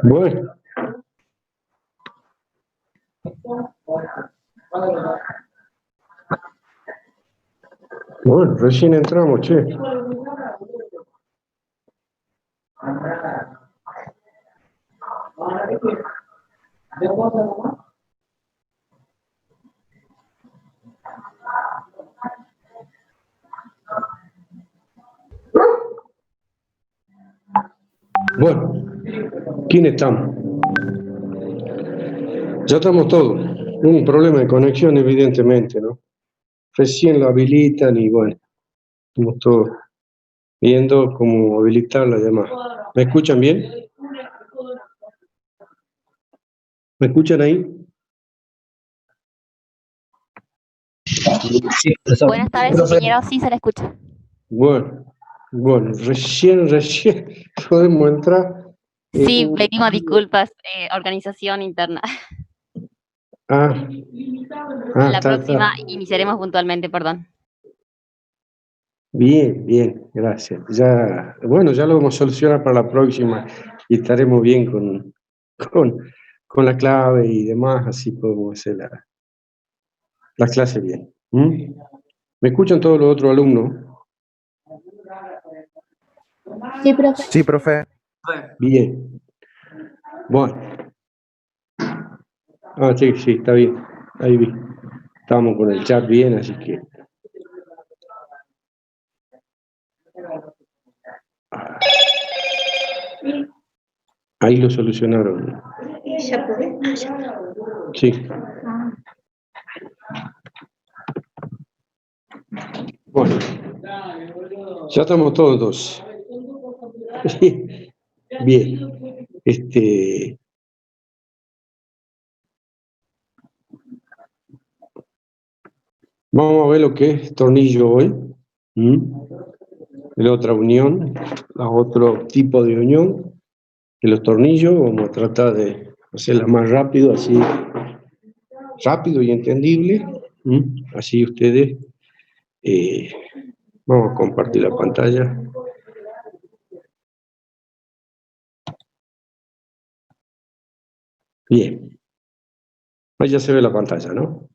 Bueno, bueno, recién entramos, che. Bueno, ¿quién estamos? Ya estamos todos. Un problema de conexión, evidentemente, ¿no? Recién lo habilitan y bueno, estamos todos viendo cómo habilitar la llamada. ¿Me escuchan bien? ¿Me escuchan ahí? Sí, Buenas tardes, ingeniero, sí se le escucha. Bueno, recién podemos entrar. Sí, pedimos disculpas, organización interna. Ah, La está. próxima iniciaremos puntualmente, perdón. Bien, gracias. Ya, bueno, ya lo vamos a solucionar para la próxima y estaremos bien con, con la clave y demás, así podemos hacer la clase bien. ¿Mm? ¿Me escuchan todos los otros alumnos? Sí, profe. Sí, profe. Bien. Bueno. Ah, sí, está bien. Ahí vi. Estamos con el chat bien, así que. Ahí lo solucionaron. ¿Ya pude? Sí. Bueno, ya estamos todos. Bien. Vamos a ver lo que es tornillo hoy. La otra unión, otro tipo de unión de los tornillos. Vamos a tratar de hacerla más rápido, así rápido y entendible. Así ustedes. Vamos a compartir la pantalla. Bien. Ahí ya se ve la pantalla, ¿no?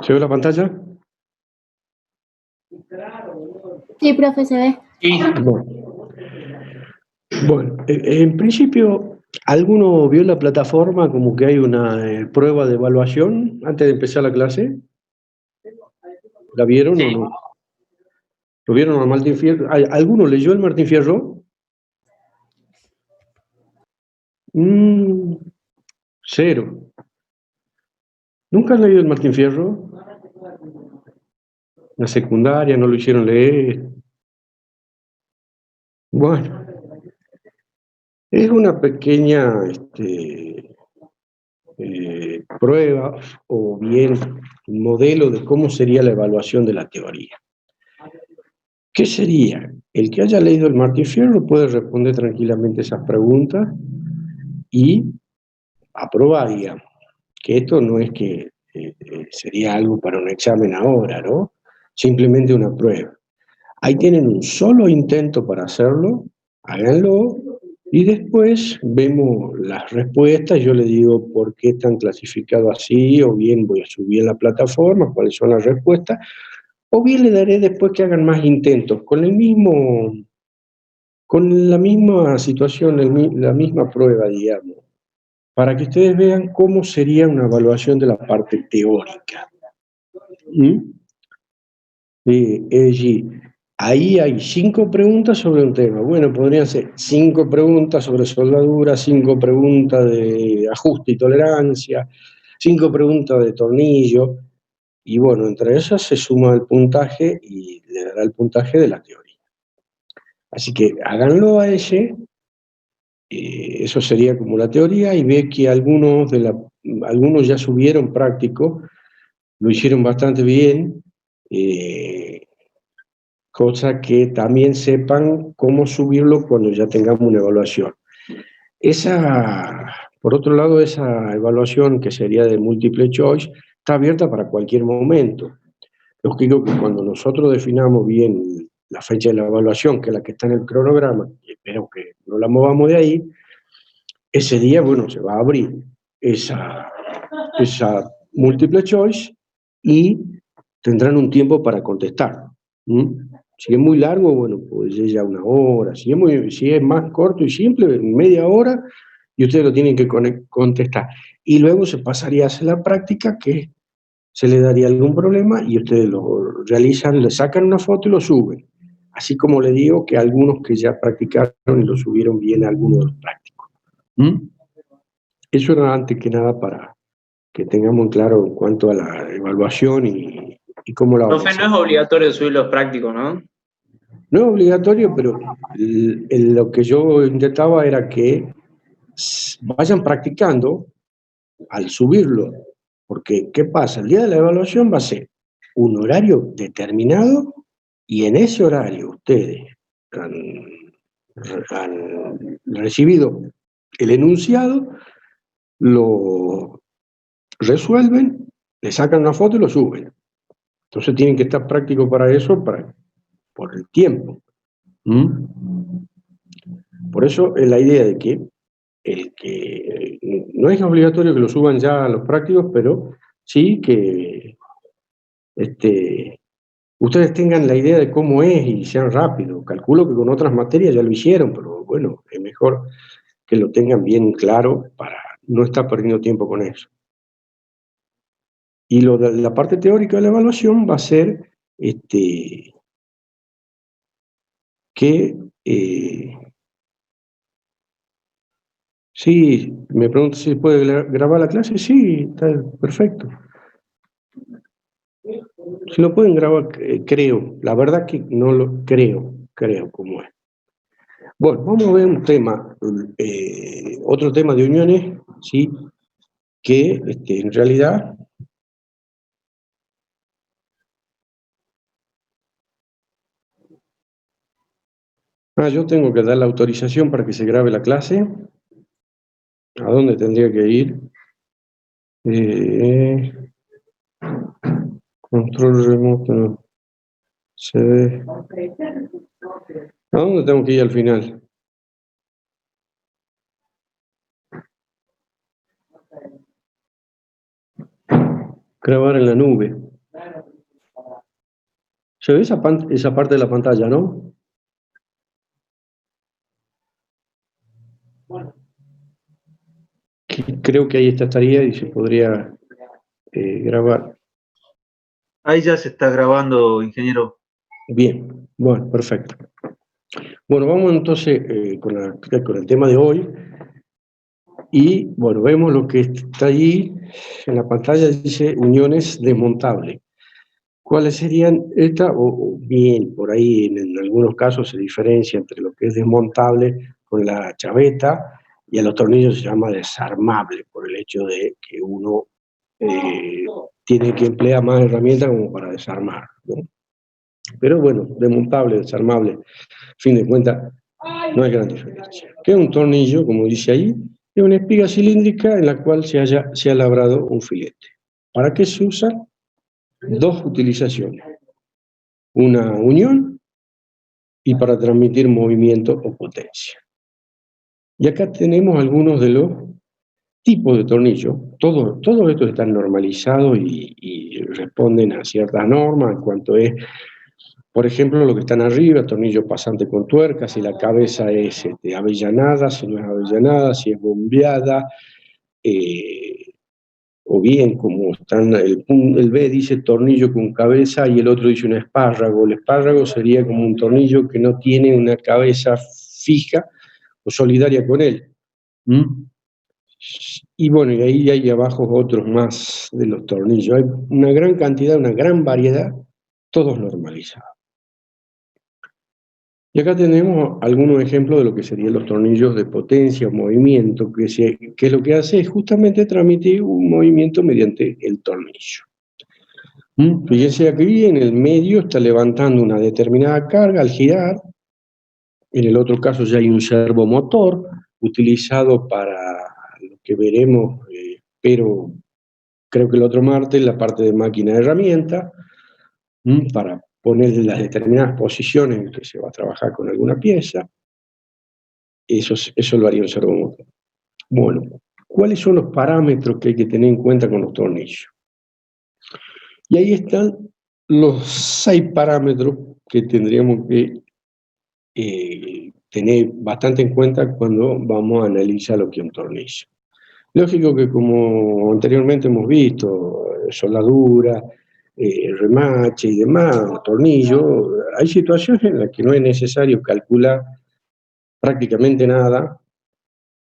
¿Se ve la pantalla? Sí, profe, se ve. Bueno, en principio, ¿alguno vio la plataforma como que hay una prueba de evaluación antes de empezar la clase? ¿La vieron o no? ¿Lo vieron al Martín Fierro? ¿Alguno leyó el Martín Fierro? Cero. ¿Nunca han leído el Martín Fierro? La secundaria no lo hicieron leer. Bueno, es una pequeña prueba o bien un modelo de cómo sería la evaluación de la teoría. ¿Qué sería? El que haya leído el Martín Fierro puede responder tranquilamente esas preguntas y aprobar, digamos. Que esto no es que sería algo para un examen ahora, ¿no? Simplemente una prueba. Ahí tienen un solo intento para hacerlo, háganlo, y después vemos las respuestas. Yo les digo por qué están clasificados así, o bien voy a subir a la plataforma, cuáles son las respuestas, o bien le daré después que hagan más intentos, con la misma situación, la misma prueba, digamos, para que ustedes vean cómo sería una evaluación de la parte teórica. Es decir, ahí hay 5 preguntas sobre un tema. Bueno, podrían ser 5 preguntas sobre soldadura, 5 preguntas de ajuste y tolerancia, 5 preguntas de tornillo, y bueno, entre esas se suma el puntaje y le dará el puntaje de la teoría. Así que háganlo a ese, eso sería como la teoría, y ve que algunos ya subieron práctico, lo hicieron bastante bien, cosa que también sepan cómo subirlo cuando ya tengamos una evaluación. Por otro lado, esa evaluación que sería de múltiple choice está abierta para cualquier momento. Lógico que cuando nosotros definamos bien la fecha de la evaluación, que es la que está en el cronograma, y espero que no la movamos de ahí, ese día, bueno, se va a abrir esa múltiple choice y tendrán un tiempo para contestar. Si es muy largo, bueno, pues ya 1 hora. Si es más corto y simple, en media hora, y ustedes lo tienen que contestar. Y luego se pasaría a hacer la práctica, que se le daría algún problema y ustedes lo realizan, le sacan una foto y lo suben. Así como le digo que algunos que ya practicaron y lo subieron bien a algunos de los prácticos. Eso era antes que nada para que tengamos en claro en cuanto a la evaluación y cómo la vamos a Profe, hacer. no es obligatorio subir los prácticos, ¿no? No es obligatorio, pero lo que yo intentaba era que vayan practicando al subirlo, porque ¿qué pasa? El día de la evaluación va a ser un horario determinado y en ese horario ustedes han recibido el enunciado, lo resuelven, le sacan una foto y lo suben. Entonces tienen que estar prácticos para eso, por el tiempo. Por eso es la idea de que no es obligatorio que lo suban ya a los prácticos, pero sí que ustedes tengan la idea de cómo es y sean rápidos. Calculo que con otras materias ya lo hicieron, pero bueno, es mejor que lo tengan bien claro para no estar perdiendo tiempo con eso. Y la parte teórica de la evaluación va a ser que sí, me pregunto si puede grabar la clase. Sí, está perfecto. Si lo pueden grabar, creo. La verdad que no lo creo como es. Bueno, vamos a ver un tema, otro tema de uniones, ¿sí? Que en realidad yo tengo que dar la autorización para que se grabe la clase. ¿A dónde tendría que ir? Control remoto, no. CD. ¿A dónde tengo que ir al final? Grabar en la nube. ¿Se ve esa parte de la pantalla, no? Creo que ahí estaría y se podría grabar. Ahí ya se está grabando, ingeniero. Bien, bueno, perfecto. Bueno, vamos entonces con el tema de hoy. Y bueno, vemos lo que está allí en la pantalla, dice uniones desmontables. ¿Cuáles serían estas? O bien, por ahí en algunos casos se diferencia entre lo que es desmontable con la chaveta, y a los tornillos se llama desarmable, por el hecho de que uno tiene que emplear más herramientas como para desarmar, ¿no? Pero bueno, desmontable, desarmable, a fin de cuentas, no hay gran diferencia. ¿Qué es un tornillo? Como dice ahí, es una espiga cilíndrica en la cual se ha labrado un filete. ¿Para qué se usan? Dos utilizaciones. Una unión y para transmitir movimiento o potencia. Y acá tenemos algunos de los tipos de tornillos. Todos estos están normalizados y responden a ciertas normas en cuanto es, por ejemplo, lo que están arriba, tornillo pasante con tuerca, si la cabeza es avellanada, si no es avellanada, si es bombeada, o bien como están, el B dice tornillo con cabeza y el otro dice un espárrago. El espárrago sería como un tornillo que no tiene una cabeza fija o solidaria con él. Y bueno, y ahí hay abajo otros más de los tornillos. Hay una gran cantidad, una gran variedad, todos normalizados. Y acá tenemos algunos ejemplos de lo que serían los tornillos de potencia o movimiento, que lo que hace es justamente transmitir un movimiento mediante el tornillo. Fíjense aquí, en el medio está levantando una determinada carga al girar. En el otro caso ya hay un servomotor utilizado para lo que veremos, pero creo que el otro martes, la parte de máquina de herramienta, para ponerle las determinadas posiciones en que se va a trabajar con alguna pieza. Eso lo haría un servomotor. Bueno, ¿cuáles son los parámetros que hay que tener en cuenta con los tornillos? Y ahí están los 6 parámetros que tendríamos que tener bastante en cuenta cuando vamos a analizar lo que es un tornillo. Lógico que, como anteriormente hemos visto, soldadura, remache y demás, tornillo, hay situaciones en las que no es necesario calcular prácticamente nada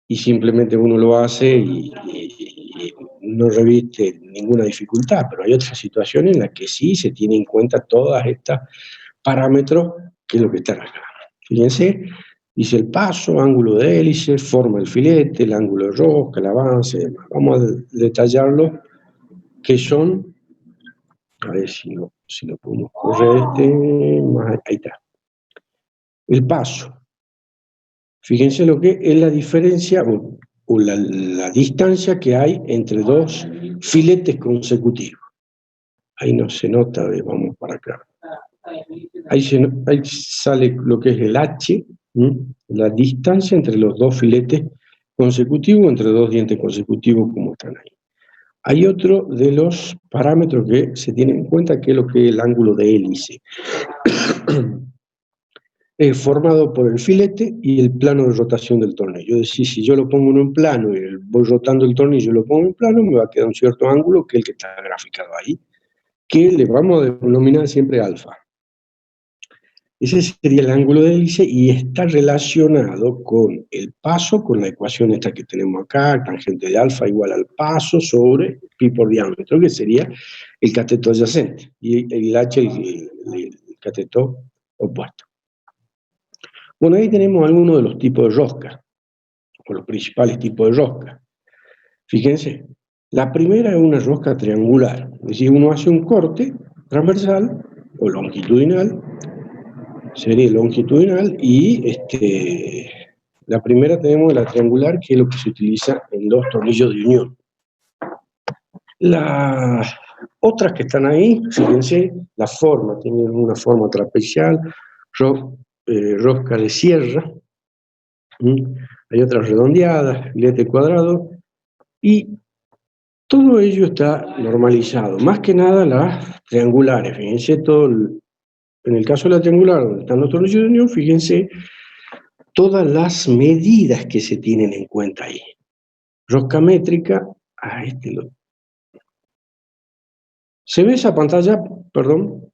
y simplemente uno lo hace y no reviste ninguna dificultad, pero hay otras situaciones en las que sí se tiene en cuenta todas estas parámetros, que es lo que están acá. Fíjense, dice el paso, ángulo de hélice, forma del filete, el ángulo de rosca, el avance, demás. Vamos a detallarlo, que son, a ver si lo podemos correr ahí está. El paso. Fíjense lo que es la diferencia o la distancia que hay entre 2 filetes consecutivos. Ahí no se nota, vamos para acá. Ahí sale lo que es el H, la distancia entre los 2 filetes consecutivos, entre 2 dientes consecutivos, como están ahí. Hay otro de los parámetros que se tiene en cuenta, que es lo que es el ángulo de hélice. Es formado por el filete y el plano de rotación del tornillo. Es decir, si yo lo pongo en un plano y voy rotando el tornillo y lo pongo en plano, me va a quedar un cierto ángulo, que es el que está graficado ahí, que le vamos a denominar siempre alfa. Ese sería el ángulo de hélice y está relacionado con el paso, con la ecuación esta que tenemos acá, tangente de alfa igual al paso sobre pi por diámetro, que sería el cateto adyacente, y el H el cateto opuesto. Bueno, ahí tenemos algunos de los tipos de rosca, o los principales tipos de rosca. Fíjense, la primera es una rosca triangular, es decir, uno hace un corte transversal o longitudinal, serie longitudinal, y la primera tenemos la triangular, que es lo que se utiliza en los tornillos de unión. Las otras que están ahí, fíjense, la forma, tienen una forma trapezial, rosca de sierra, hay otras redondeadas, filete cuadrado, y todo ello está normalizado. Más que nada las triangulares, fíjense en el caso de la triangular, donde están los tornillos de unión, fíjense todas las medidas que se tienen en cuenta ahí. Rosca métrica, ¿se ve esa pantalla? Perdón.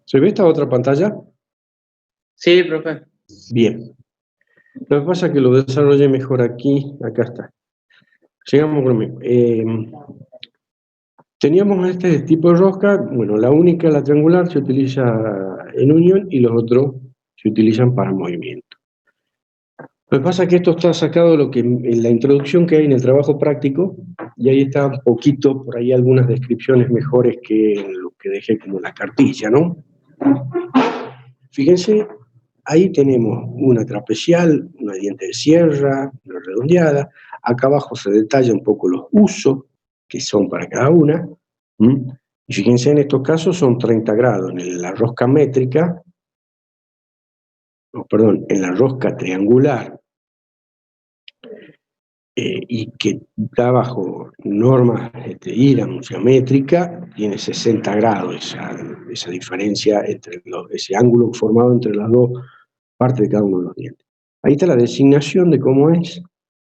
¿Se ve esta otra pantalla? Sí, profe. Bien. Lo que pasa es que lo desarrollé mejor aquí, acá está. Sigamos conmigo. Teníamos este tipo de rosca, bueno, la única, la triangular, se utiliza en unión y los otros se utilizan para movimiento. Lo que pasa es que esto está sacado en la introducción que hay en el trabajo práctico, y ahí está un poquito, por ahí algunas descripciones mejores que lo que dejé como la cartilla, ¿no? Fíjense, ahí tenemos una trapezial, una diente de sierra, una redondeada. Acá abajo se detalla un poco los usos que son para cada una. Y fíjense, en estos casos son 30 grados. En la rosca métrica, en la rosca triangular, y que está bajo normas IRAM, geométrica, tiene 60 grados esa diferencia entre ese ángulo formado entre las 2 partes de cada uno de los dientes. Ahí está la designación de cómo es,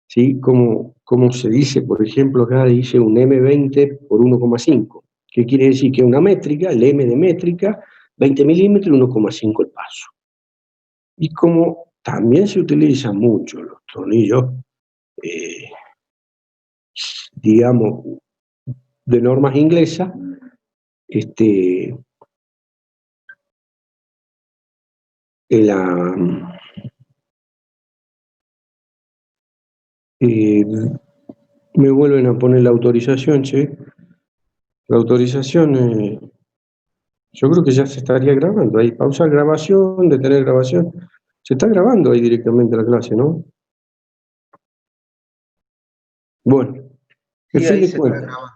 ¿sí? Cómo se dice, por ejemplo, acá dice un M20 por 1,5. ¿Qué quiere decir? Que una métrica, el M de métrica, 20 milímetros y 1,5 el paso. Y como también se utilizan mucho los tornillos, digamos, de normas inglesas, me vuelven a poner la autorización, che. La autorización, yo creo que ya se estaría grabando ahí. Pausar grabación, detener grabación. Se está grabando ahí directamente la clase, ¿no? Bueno, Sí, en fin ahí de se está cuentas. grabando.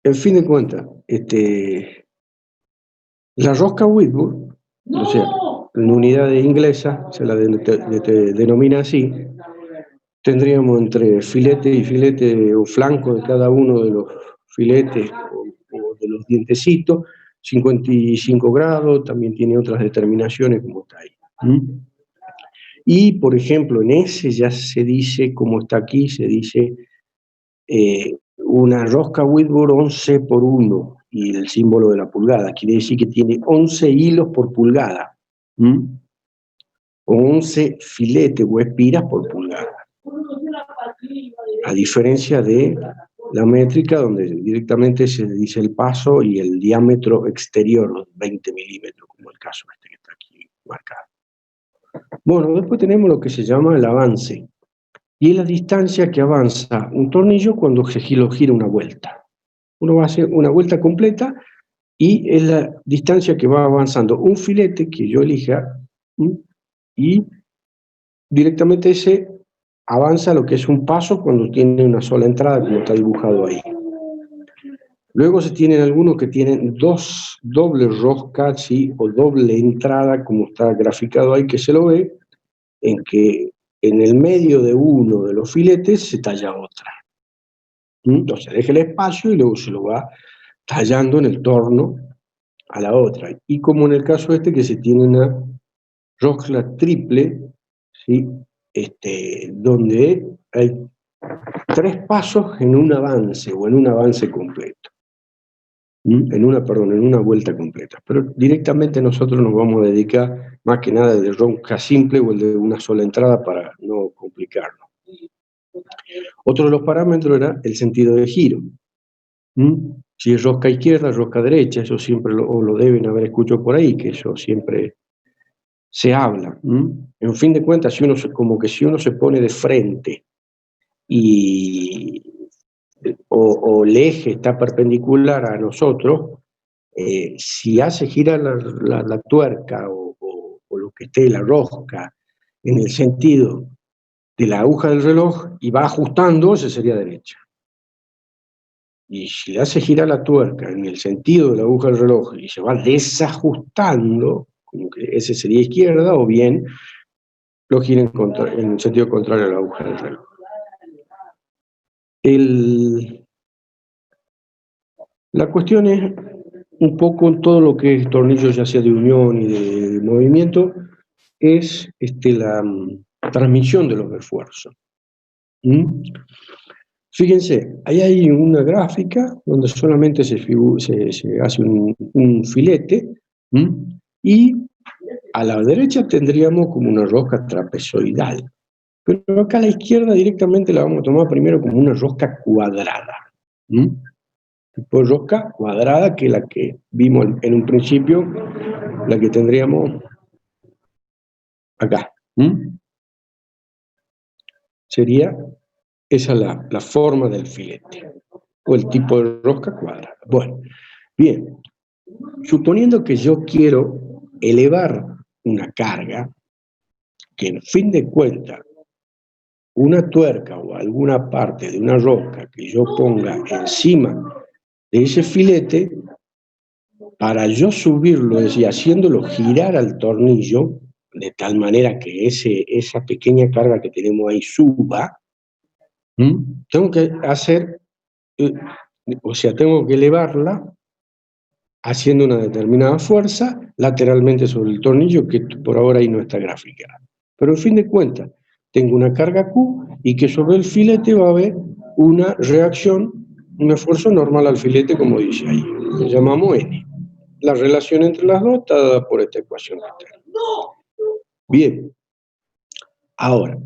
en fin de cuentas, la rosca Whitburn, o sea, en unidades inglesas, se la denomina así, tendríamos entre filete y filete o flanco de cada uno de los filetes o de los dientecitos, 55 grados, también tiene otras determinaciones como está ahí. Y, por ejemplo, en ese ya se dice, como está aquí, se dice una rosca Whitburn 11 por 1 y el símbolo de la pulgada, quiere decir que tiene 11 hilos por pulgada, o 11 filetes o espiras por pulgada. A diferencia de la métrica, donde directamente se dice el paso y el diámetro exterior, 20 milímetros, como el caso este que está aquí marcado. Bueno, después tenemos lo que se llama el avance, y es la distancia que avanza un tornillo cuando se lo gira una vuelta. Uno va a hacer una vuelta completa y es la distancia que va avanzando un filete que yo elija, y directamente ese avanza lo que es un paso cuando tiene una sola entrada, como está dibujado ahí. Luego se tienen algunos que tienen dos dobles roscas, ¿sí? O doble entrada, como está graficado ahí, que se lo ve, en que en el medio de uno de los filetes se talla otra. Entonces deja el espacio y luego se lo va tallando en el torno a la otra. Y como en el caso este, que se tiene una rosca triple, ¿sí? Donde hay 3 pasos en un avance o en un avance completo. En una vuelta completa. Pero directamente nosotros nos vamos a dedicar más que nada de rosca simple o el de una sola entrada para no complicarnos. Otro de los parámetros era el sentido de giro. Si es rosca izquierda, rosca derecha, eso siempre lo deben haber escuchado por ahí, que eso siempre se habla. En fin de cuentas, si uno se pone de frente o el eje está perpendicular a nosotros, si hace girar la tuerca o lo que esté la rosca en el sentido de la aguja del reloj y va ajustando, ese sería derecha. Y si le hace girar la tuerca en el sentido de la aguja del reloj y se va desajustando, como que ese sería izquierda, o bien lo gira en el sentido contrario a la aguja del reloj. La cuestión es un poco todo lo que es tornillo, ya sea de unión y de movimiento, es la transmisión de los esfuerzos. Fíjense, ahí hay una gráfica donde solamente se hace un filete, y a la derecha tendríamos como una rosca trapezoidal. Pero acá a la izquierda directamente la vamos a tomar primero como una rosca cuadrada. Tipo de rosca cuadrada, que es la que vimos en un principio, la que tendríamos acá. Sería esa la forma del filete, o el tipo de rosca cuadrada. Bueno, bien, suponiendo que yo quiero elevar una carga, que en fin de cuentas, una tuerca o alguna parte de una rosca que yo ponga encima de ese filete, para yo subirlo, es decir, haciéndolo girar al tornillo, de tal manera que esa pequeña carga que tenemos ahí suba, tengo que hacer, tengo que elevarla haciendo una determinada fuerza lateralmente sobre el tornillo, que por ahora ahí no está graficada. Pero en fin de cuentas, tengo una carga Q y que sobre el filete va a haber una reacción, un esfuerzo normal al filete, como dice ahí, que llamamos N. La relación entre las dos está dada por esta ecuación. Bien, ahora,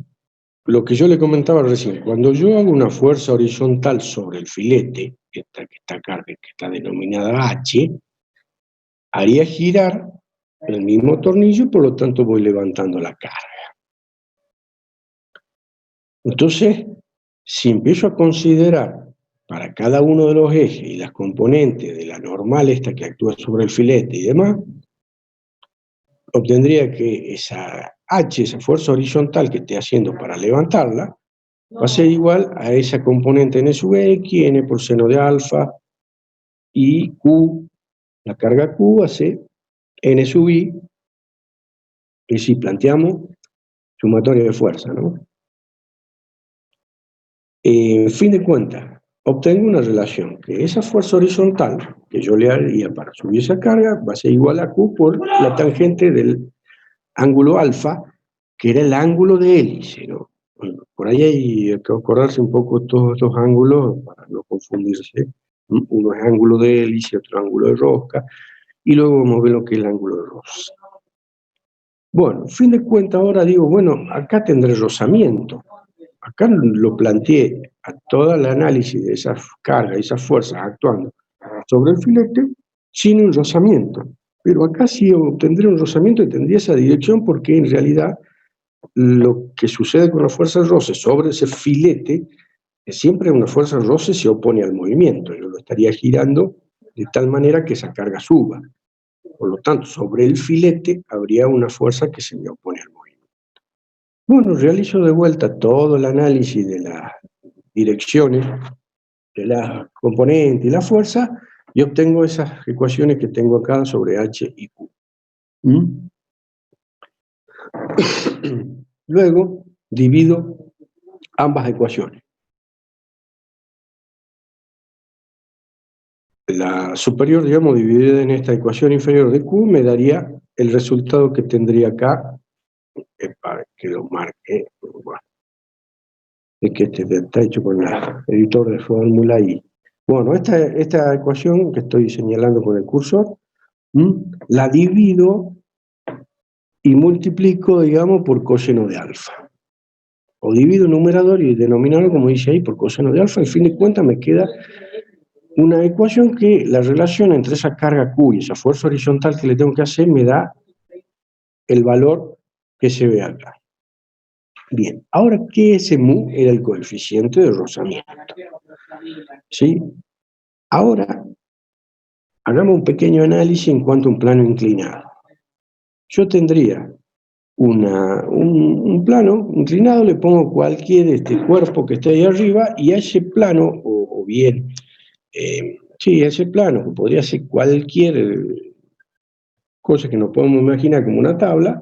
lo que yo le comentaba recién, cuando yo hago una fuerza horizontal sobre el filete, esta carga que está denominada H, haría girar el mismo tornillo y por lo tanto voy levantando la carga. Entonces, si empiezo a considerar para cada uno de los ejes y las componentes de la normal esta que actúa sobre el filete y demás, obtendría que esa H, esa fuerza horizontal que esté haciendo para levantarla, va a ser igual a esa componente n sub x, n por seno de alfa, y Q, la carga Q hace N sub I, y si planteamos sumatoria de fuerza, ¿no? En fin de cuentas, obtengo una relación que esa fuerza horizontal que yo le haría para subir esa carga va a ser igual a Q por la tangente del ángulo alfa, que era el ángulo de hélice, ¿no? Bueno, por ahí hay que acordarse un poco todos estos ángulos para no confundirse. Uno es ángulo de hélice, otro ángulo de rosca, y luego vamos a ver lo que es el ángulo de Rosse. Bueno, fin de cuentas ahora digo, bueno, acá tendré rozamiento. Acá lo planteé a todo el análisis de esas cargas, esas fuerzas actuando sobre el filete sin un rozamiento. Pero acá sí obtendré un rozamiento y tendría esa dirección porque en realidad lo que sucede con la fuerza de roce sobre ese filete es siempre una fuerza de roce se opone al movimiento. Yo lo estaría girando de tal manera que esa carga suba. Por lo tanto, sobre el filete habría una fuerza que se me opone al movimiento. Bueno, realizo de vuelta todo el análisis de las direcciones, de las componentes y la fuerza, y obtengo esas ecuaciones que tengo acá sobre H y Q. Luego, divido ambas ecuaciones. La superior, digamos, dividida en esta ecuación inferior de Q, me daría el resultado que tendría acá, para que lo marque. Bueno, es que este está hecho con el editor de fórmula y bueno, esta ecuación que estoy señalando con el cursor, la divido y multiplico, digamos, por coseno de alfa. O divido numerador y denominador, como dice ahí, por coseno de alfa. Al fin de cuentas me queda una ecuación que la relación entre esa carga Q y esa fuerza horizontal que le tengo que hacer me da el valor que se ve acá. Bien, ahora, ¿qué ese mu? Era el coeficiente de rozamiento. ¿Sí? Ahora, hagamos un pequeño análisis en cuanto a un plano inclinado. Yo tendría un plano inclinado, le pongo cualquier cuerpo que esté ahí arriba, y a ese plano, o bien, sí, a ese plano, que podría ser cualquier cosa que nos podemos imaginar como una tabla,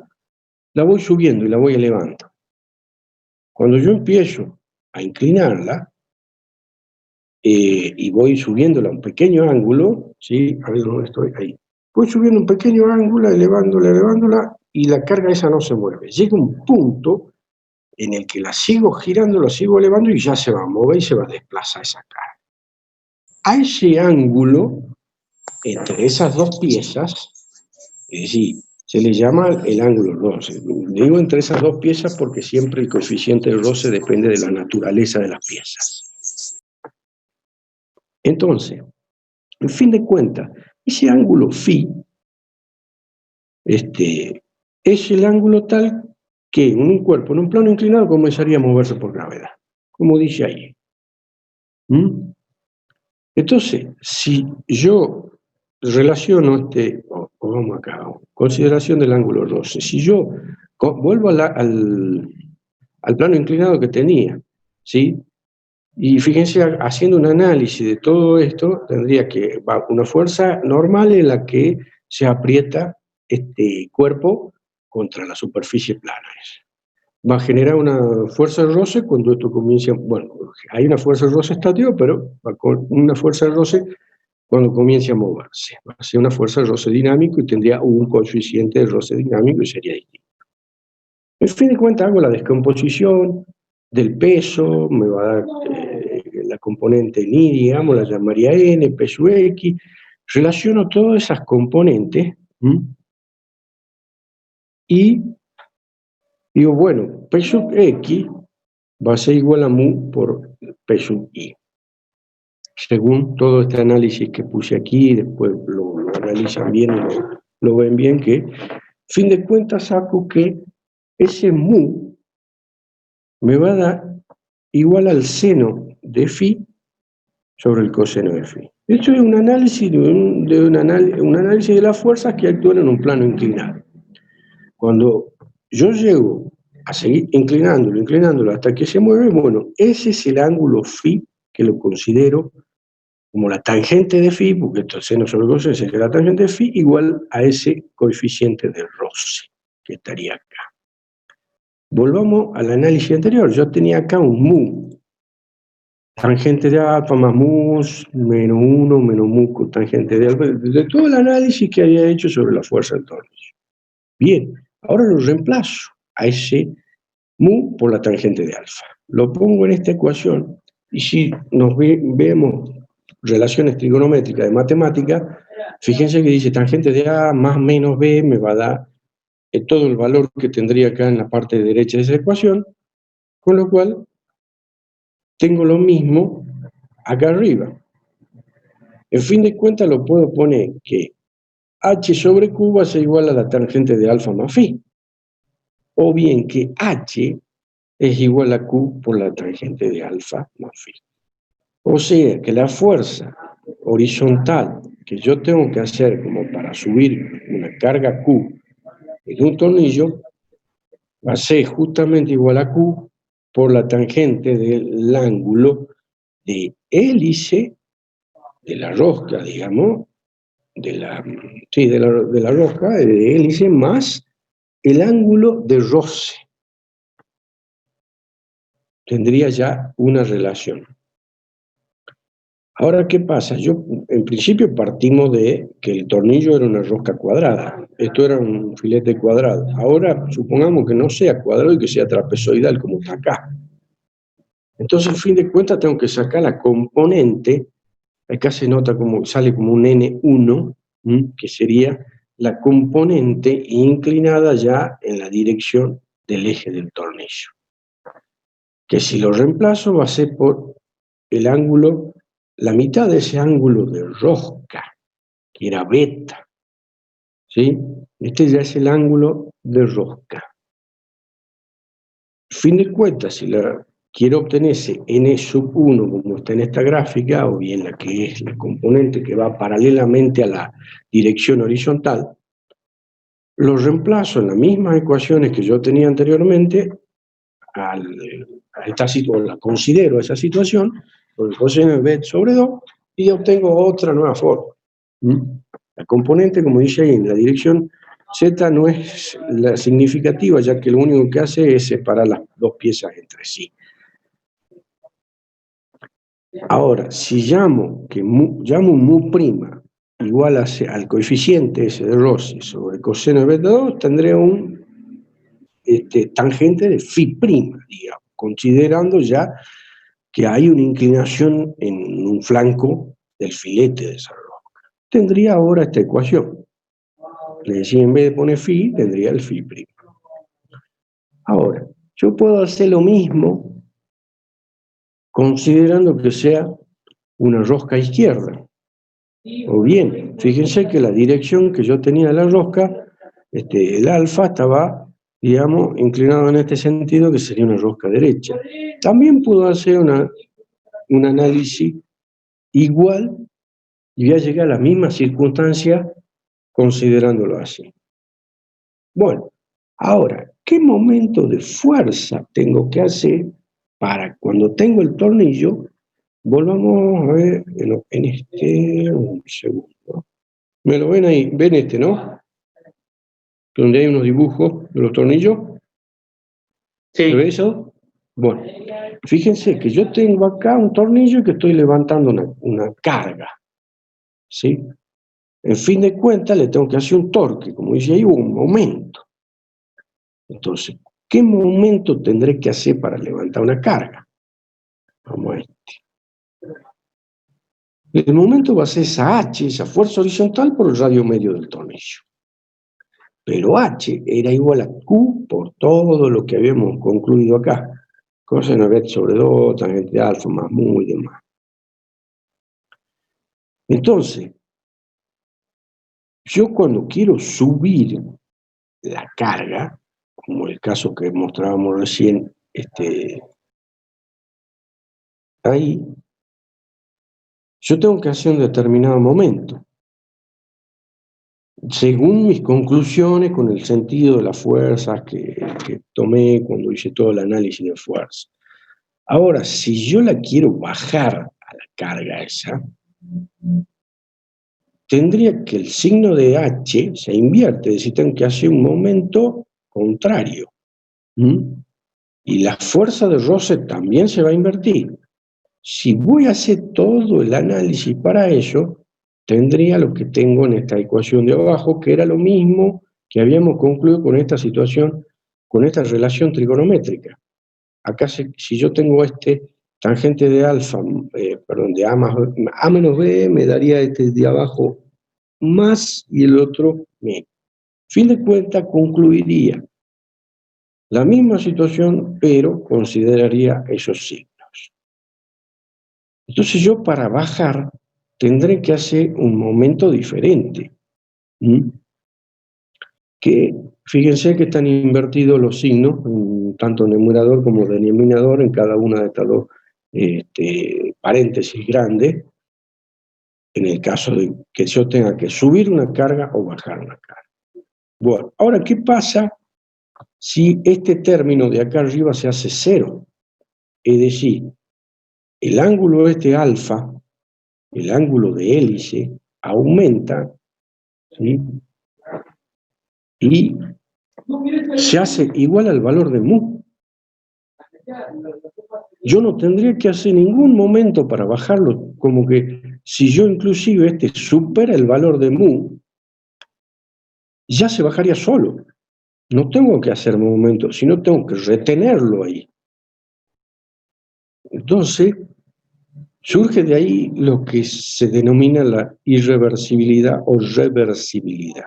la voy subiendo y la voy elevando. Cuando yo empiezo a inclinarla, y voy subiéndola a un pequeño ángulo, ¿sí? A ver dónde estoy, ahí. Voy subiendo un pequeño ángulo, elevándola, y la carga esa no se mueve. Llega un punto en el que la sigo girando, la sigo elevando, y ya se va a mover y se va a desplazar esa carga. A ese ángulo, entre esas dos piezas, es decir, se le llama el ángulo roce. Digo entre esas dos piezas porque siempre el coeficiente de roce depende de la naturaleza de las piezas. Entonces, en fin de cuentas, ese ángulo phi es el ángulo tal que en un cuerpo, en un plano inclinado, comenzaría a moverse por gravedad, como dice ahí. Entonces, si yo relaciono vamos acá, consideración del ángulo roce, si yo vuelvo al plano inclinado que tenía, ¿sí? Y fíjense, haciendo un análisis de todo esto, tendría que va una fuerza normal en la que se aprieta este cuerpo contra la superficie plana. Va a generar una fuerza de roce cuando esto comienza, bueno, hay una fuerza de roce estática, pero va con una fuerza de roce cuando comience a moverse. Va a ser una fuerza de roce dinámico y tendría un coeficiente de roce dinámico y sería distinto. En fin de cuentas, hago la descomposición del peso, me va a dar la componente ni, digamos, la llamaría n, peso x, relaciono todas esas componentes y digo, bueno, peso x va a ser igual a mu por peso y. Según todo este análisis que puse aquí, después lo analizan bien y lo ven bien, que, fin de cuentas, saco que ese mu me va a dar igual al seno de phi sobre el coseno de phi. Esto es un análisis un análisis de las fuerzas que actúan en un plano inclinado. Cuando yo llego a seguir inclinándolo hasta que se mueve, bueno, ese es el ángulo phi que lo considero como la tangente de phi, porque esto es seno sobre coseno, es que la tangente de phi igual a ese coeficiente de roce, que estaría acá. Volvamos al análisis anterior. Yo tenía acá un mu, tangente de alfa más mu, menos 1, menos mu con tangente de alfa, de todo el análisis que había hecho sobre la fuerza del tornillo. Bien, ahora lo reemplazo a ese mu por la tangente de alfa. Lo pongo en esta ecuación y si nos vemos relaciones trigonométricas de matemática, fíjense que dice tangente de A más menos B me va a dar todo el valor que tendría acá en la parte derecha de esa ecuación, con lo cual tengo lo mismo acá arriba. En fin de cuentas lo puedo poner que h sobre q va a ser igual a la tangente de alfa más phi, o bien que h es igual a q por la tangente de alfa más phi. O sea que la fuerza horizontal que yo tengo que hacer como para subir una carga q en un tornillo va a ser justamente igual a q por la tangente del ángulo de hélice de la rosca, digamos, de la rosca, de hélice, más el ángulo de roce. Tendría ya una relación. Ahora, ¿qué pasa? En principio partimos de que el tornillo era una rosca cuadrada. Esto era un filete cuadrado. Ahora, supongamos que no sea cuadrado y que sea trapezoidal, como está acá. Entonces, al fin de cuentas, tengo que sacar la componente. Acá se nota como sale como un N1, que sería la componente inclinada ya en la dirección del eje del tornillo. Que si lo reemplazo va a ser por el ángulo, la mitad de ese ángulo de rosca, que era beta. ¿Sí? Este ya es el ángulo de rosca. Fin de cuentas, si quiero obtener ese n sub 1 como está en esta gráfica, o bien la que es la componente que va paralelamente a la dirección horizontal, lo reemplazo en las mismas ecuaciones que yo tenía anteriormente, la considero esa situación, por el coseno de b sobre 2, y obtengo otra nueva forma. La componente, como dice ahí, en la dirección Z no es la significativa, ya que lo único que hace es separar las dos piezas entre sí. Ahora, si llamo mu' igual al coeficiente ese de roce sobre coseno de beta 2, tendré un tangente de phi', digamos, considerando ya que hay una inclinación en un flanco del filete de esa rosca. Tendría ahora esta ecuación. Le decía, en vez de poner phi, tendría el phi'. Ahora, yo puedo hacer lo mismo considerando que sea una rosca izquierda. O bien, fíjense que la dirección que yo tenía de la rosca, el alfa estaba, digamos, inclinado en este sentido, que sería una rosca derecha. También puedo hacer un análisis igual y voy a llegar a la misma circunstancia considerándolo así. Bueno, ahora, ¿qué momento de fuerza tengo que hacer para cuando tengo el tornillo? Volvamos a ver en un segundo. ¿Me lo ven ahí? ¿Ven no? Donde hay unos dibujos de los tornillos. Sí. ¿Se ve eso? Bueno, fíjense que yo tengo acá un tornillo y que estoy levantando una carga. ¿Sí? En fin de cuentas, le tengo que hacer un torque, como dice ahí, un momento. Entonces, ¿qué momento tendré que hacer para levantar una carga? Vamos a El momento va a ser esa H, esa fuerza horizontal por el radio medio del tornillo. Pero H era igual a Q por todo lo que habíamos concluido acá. Coseno de b sobre 2, tangente de alfa más mu y demás. Entonces, yo cuando quiero subir la carga, como el caso que mostrábamos recién, ahí, yo tengo que hacer un determinado momento, según mis conclusiones con el sentido de las fuerzas que tomé cuando hice todo el análisis de fuerza. Ahora, si yo la quiero bajar a la carga esa, tendría que el signo de H se invierte, es decir, tengo que hacer un momento contrario. Y la fuerza de roce también se va a invertir. Si voy a hacer todo el análisis para eso, tendría lo que tengo en esta ecuación de abajo, que era lo mismo que habíamos concluido con esta situación, con esta relación trigonométrica. Acá si yo tengo tangente de alfa, de A menos B, me daría este de abajo más y el otro menos. Fin de cuentas, concluiría la misma situación, pero consideraría esos signos. Entonces yo para bajar tendré que hacer un momento diferente. Que fíjense que están invertidos los signos, tanto numerador como denominador, en cada una de estas dos paréntesis grandes, en el caso de que yo tenga que subir una carga o bajar una carga. Bueno, ahora, ¿qué pasa si este término de acá arriba se hace cero? Es decir, el ángulo alfa, el ángulo de hélice, aumenta, ¿sí? Y se hace igual al valor de mu. Yo no tendría que hacer ningún momento para bajarlo, como que si yo inclusive supera el valor de mu, ya se bajaría solo. No tengo que hacer momento, sino tengo que retenerlo ahí. Entonces, surge de ahí lo que se denomina la irreversibilidad o reversibilidad.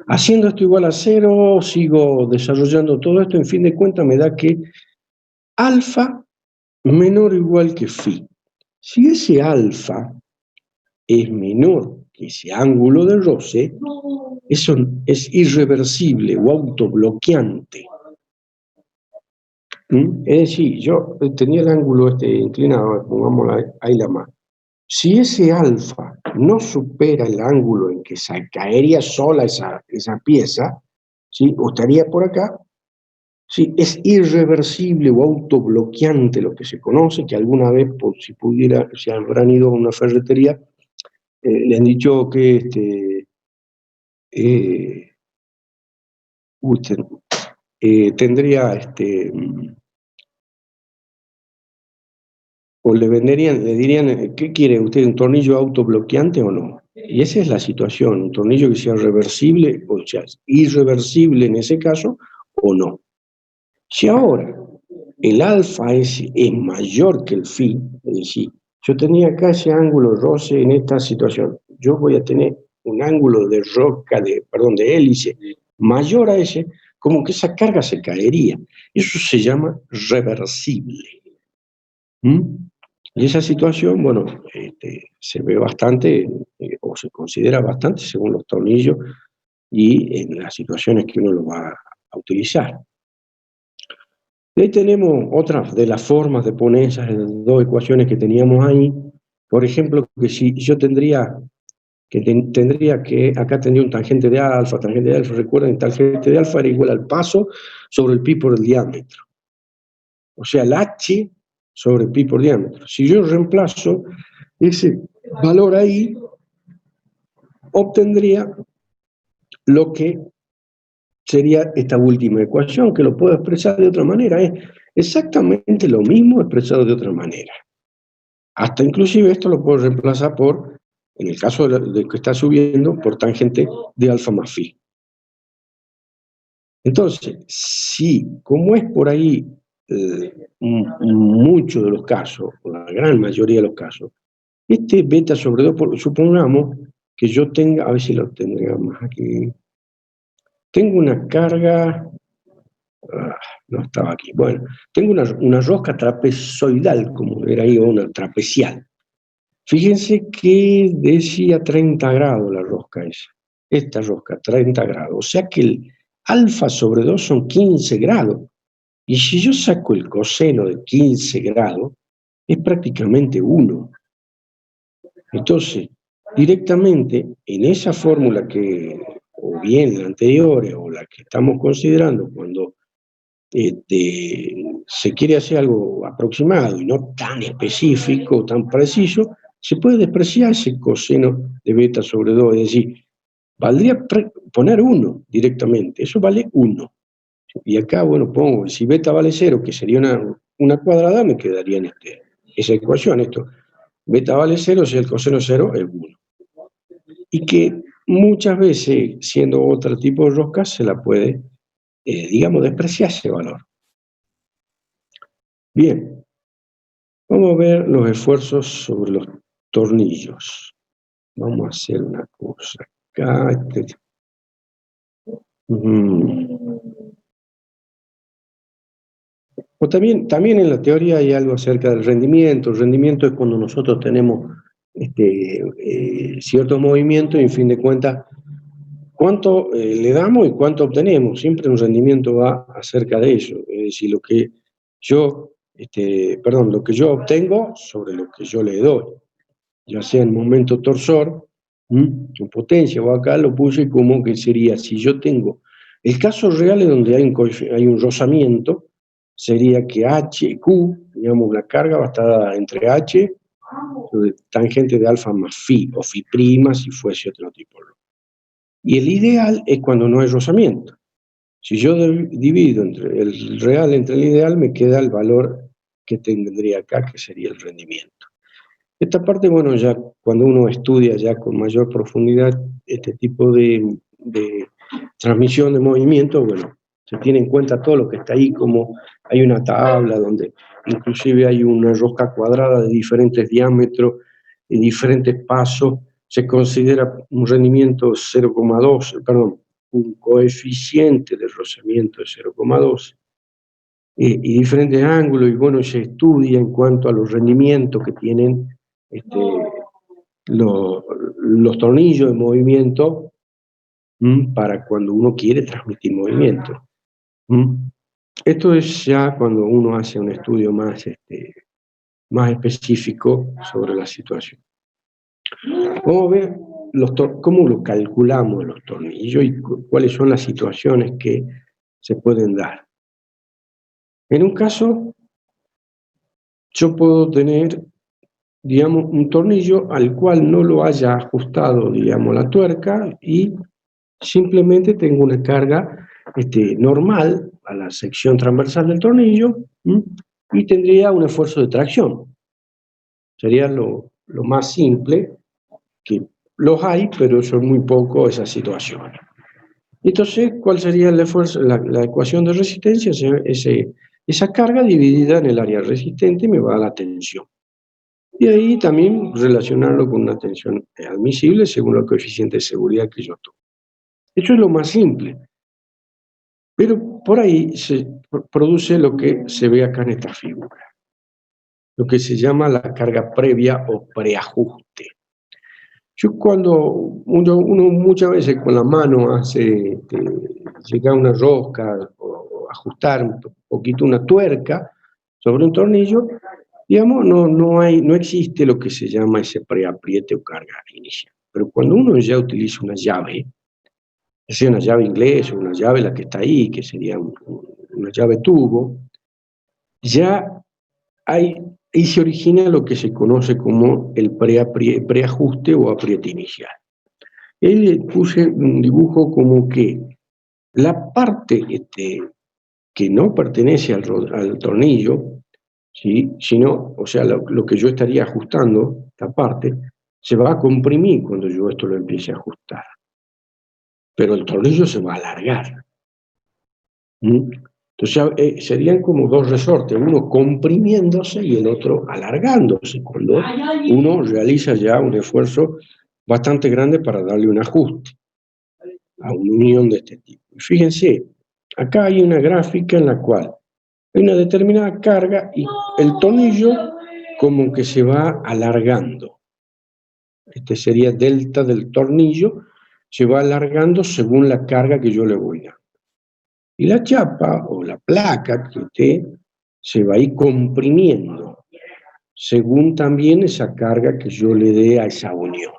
Haciendo esto igual a cero, sigo desarrollando todo esto, en fin de cuentas me da que alfa menor o igual que phi. Si ese alfa es menor que ese ángulo de roce, eso es irreversible o autobloqueante. Es decir, yo tenía el ángulo inclinado, pongámoslo ahí la mano. Si ese alfa no supera el ángulo en que se caería sola esa pieza, ¿sí? O estaría por acá, sí, es irreversible o autobloqueante, lo que se conoce, que alguna vez, si habrán ido a una ferretería, le han dicho que tendría o le dirían, ¿qué quiere usted, un tornillo autobloqueante o no? Y esa es la situación, un tornillo que sea reversible, o sea, irreversible en ese caso, o no. Si ahora el alfa es mayor que el phi, es decir, yo tenía acá ese ángulo roce en esta situación, yo voy a tener un ángulo de de hélice mayor a ese, como que esa carga se caería. Eso se llama reversible. Y esa situación, bueno, se ve bastante, o se considera bastante según los tornillos y en las situaciones que uno lo va a utilizar. Y ahí tenemos otras de las formas de poner esas dos ecuaciones que teníamos ahí. Por ejemplo, que si yo tendría que acá tendría un tangente de alfa, recuerden, tangente de alfa era igual al paso sobre el pi por el diámetro. O sea, el h sobre pi por diámetro. Si yo reemplazo ese valor ahí, obtendría lo que sería esta última ecuación, que lo puedo expresar de otra manera. Es exactamente lo mismo expresado de otra manera. Hasta inclusive esto lo puedo reemplazar por, en el caso de que está subiendo, por tangente de alfa más phi. Entonces, si, como es por ahí muchos de los casos, la gran mayoría de los casos, beta sobre 2, supongamos que yo tenga, a ver si lo tendría más aquí, tengo una carga, no estaba aquí, bueno, tengo una rosca trapezoidal, como era ahí, o una trapecial. Fíjense que decía 30 grados la rosca esa, esta rosca, 30 grados, o sea que el alfa sobre 2 son 15 grados. Y si yo saco el coseno de 15 grados, es prácticamente 1. Entonces, directamente en esa fórmula o bien la anterior o la que estamos considerando, cuando se quiere hacer algo aproximado y no tan específico, tan preciso, se puede despreciar ese coseno de beta sobre 2, es decir, valdría poner 1 directamente, eso vale 1. Y acá, bueno, pongo, si beta vale 0, que sería una cuadrada, me quedaría en esa ecuación, esto. Beta vale 0, si el coseno 0 es 1. Y que muchas veces, siendo otro tipo de rosca, se la puede, digamos, despreciar ese valor. Bien, vamos a ver los esfuerzos sobre los tornillos. Vamos a hacer una cosa acá. O también en la teoría hay algo acerca del rendimiento. El rendimiento es cuando nosotros tenemos ciertos movimientos y en fin de cuentas, cuánto le damos y cuánto obtenemos. Siempre un rendimiento va acerca de eso. Es decir, lo que yo obtengo sobre lo que yo le doy. Ya sea en momento torsor, en potencia, o acá lo puse como que sería, si yo tengo, el caso real es donde hay un rozamiento, sería que H y Q, digamos, la carga va a estar entre H, tangente de alfa más phi, o phi prima, si fuese otro tipo. Y el ideal es cuando no hay rozamiento. Si yo divido entre el real entre el ideal, me queda el valor que tendría acá, que sería el rendimiento. Esta parte, bueno, ya cuando uno estudia ya con mayor profundidad este tipo de transmisión de movimiento, bueno, se tiene en cuenta todo lo que está ahí, como hay una tabla donde inclusive hay una rosca cuadrada de diferentes diámetros y diferentes pasos, se considera un rendimiento 0,2, perdón, un coeficiente de rozamiento de 0,2 y diferentes ángulos, y bueno, se estudia en cuanto a los rendimientos que tienen los tornillos de movimiento para cuando uno quiere transmitir movimiento. Esto es ya cuando uno hace un estudio más específico sobre la situación. Vamos a ver cómo lo calculamos los tornillos y cuáles son las situaciones que se pueden dar. En un caso, yo puedo tener, digamos, un tornillo al cual no lo haya ajustado, digamos, la tuerca y simplemente tengo una carga normal a la sección transversal del tornillo y tendría un esfuerzo de tracción. Sería lo más simple, que los hay, pero son muy pocos esas situaciones. Entonces, ¿cuál sería el esfuerzo? La ecuación de resistencia, esa carga dividida en el área resistente me va a la tensión. Y ahí también relacionarlo con una tensión admisible según el coeficiente de seguridad que yo tomo. Eso es lo más simple. Pero por ahí se produce lo que se ve acá en esta figura, lo que se llama la carga previa o preajuste. Yo cuando uno muchas veces con la mano hace llegar una rosca o ajustar un poquito una tuerca sobre un tornillo, digamos, no existe lo que se llama ese preapriete o carga inicial. Pero cuando uno ya utiliza una llave, sea una llave inglesa o una llave la que está ahí, que sería una llave tubo, ya ahí se origina lo que se conoce como el preajuste o apriete inicial. Ahí le puse un dibujo como que la parte que no pertenece al tornillo, ¿sí? Sino, o sea, lo que yo estaría ajustando, esta parte, se va a comprimir cuando yo esto lo empiece a ajustar. Pero el tornillo se va a alargar. Entonces serían como dos resortes, uno comprimiéndose y el otro alargándose, cuando uno realiza ya un esfuerzo bastante grande para darle un ajuste a una unión de este tipo. Y fíjense, acá hay una gráfica en la cual hay una determinada carga y el tornillo como que se va alargando. Este sería delta del tornillo, se va alargando según la carga que yo le voy dando. Y la chapa o la placa que se va a ir comprimiendo según también esa carga que yo le dé a esa unión.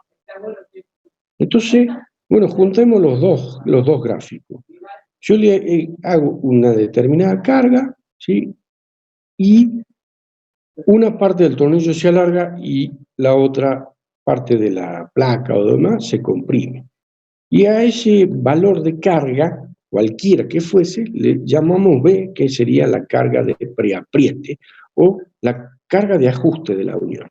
Entonces, bueno, juntemos los dos gráficos. Yo le hago una determinada carga, ¿sí? Y una parte del tornillo se alarga y la otra parte de la placa o demás se comprime. Y a ese valor de carga, cualquiera que fuese, le llamamos B, que sería la carga de preapriete o la carga de ajuste de la unión.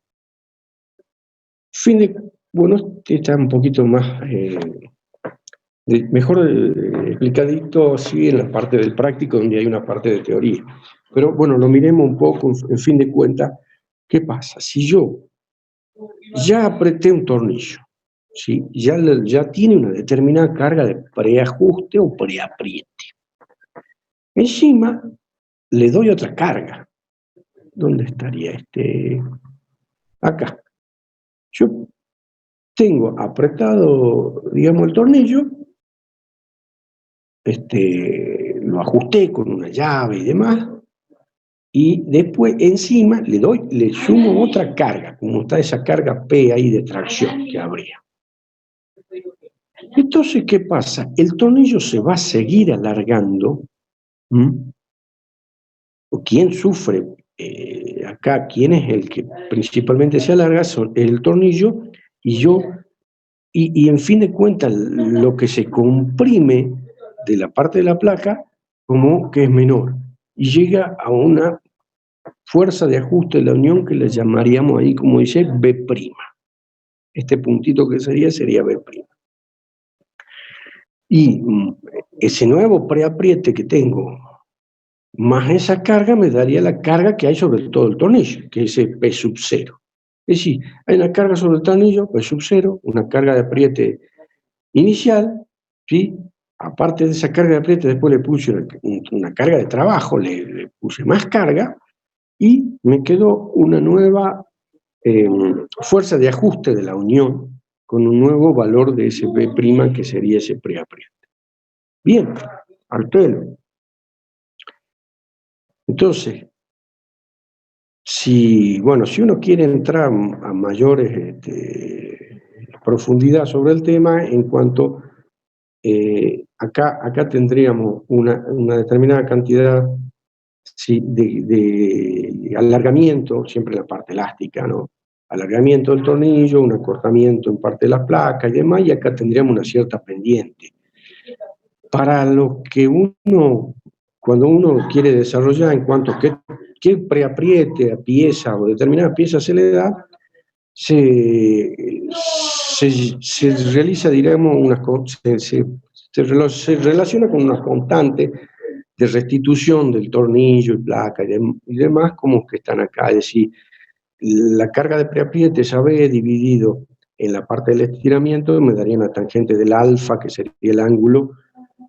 Bueno, este está un poquito más, mejor explicadito así en la parte del práctico, donde hay una parte de teoría. Pero bueno, lo miremos un poco, en fin de cuentas, ¿qué pasa? Si yo ya apreté un tornillo, ¿sí? Ya tiene una determinada carga de preajuste o preapriete. Encima le doy otra carga. ¿Dónde estaría este? Acá. Yo tengo apretado, digamos, el tornillo, lo ajusté con una llave y demás, y después encima le sumo otra carga, como está esa carga P ahí de tracción que habría. Entonces, ¿qué pasa? El tornillo se va a seguir alargando. ¿Quién sufre acá? ¿Quién es el que principalmente se alarga? Son el tornillo y yo, y en fin de cuentas, lo que se comprime de la parte de la placa, como que es menor, y llega a una fuerza de ajuste de la unión que le llamaríamos ahí, como dice, B'. Este puntito que sería B'. Y ese nuevo preapriete que tengo, más esa carga, me daría la carga que hay sobre todo el tornillo, que es el P sub 0. Es decir, hay una carga sobre el tornillo, P sub 0, una carga de apriete inicial, ¿sí? Aparte de esa carga de apriete, después le puse una carga de trabajo, le puse más carga, y me quedó una nueva fuerza de ajuste de la unión, con un nuevo valor de ese P', que sería ese preapriete. Bien, al pelo. Entonces, si uno quiere entrar a mayores profundidad sobre el tema, en cuanto acá tendríamos una determinada cantidad, sí, de alargamiento, siempre en la parte elástica, ¿no? Alargamiento del tornillo, un acortamiento en parte de la placa y demás, y acá tendríamos una cierta pendiente. Para lo que cuando uno quiere desarrollar en cuanto a qué preapriete a pieza o determinada pieza se le da, se realiza, digamos, se relaciona con una constante de restitución del tornillo y placa y demás, como que están acá. Es decir, la carga de preapriete esa B dividido en la parte del estiramiento me daría una tangente del alfa, que sería el ángulo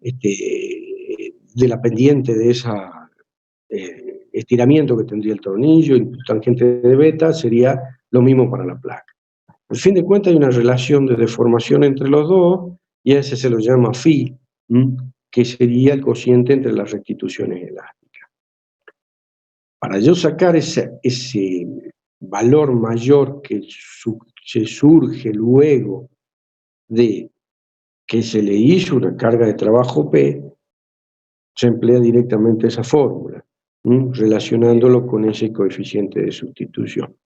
de la pendiente de ese estiramiento que tendría el tornillo, y tangente de beta sería lo mismo para la placa. Al fin de cuentas hay una relación de deformación entre los dos, y a ese se lo llama phi, que sería el cociente entre las restituciones elásticas. Para yo sacar ese valor mayor que se surge luego de que se le hizo una carga de trabajo P, se emplea directamente esa fórmula, relacionándolo con ese coeficiente de sustitución.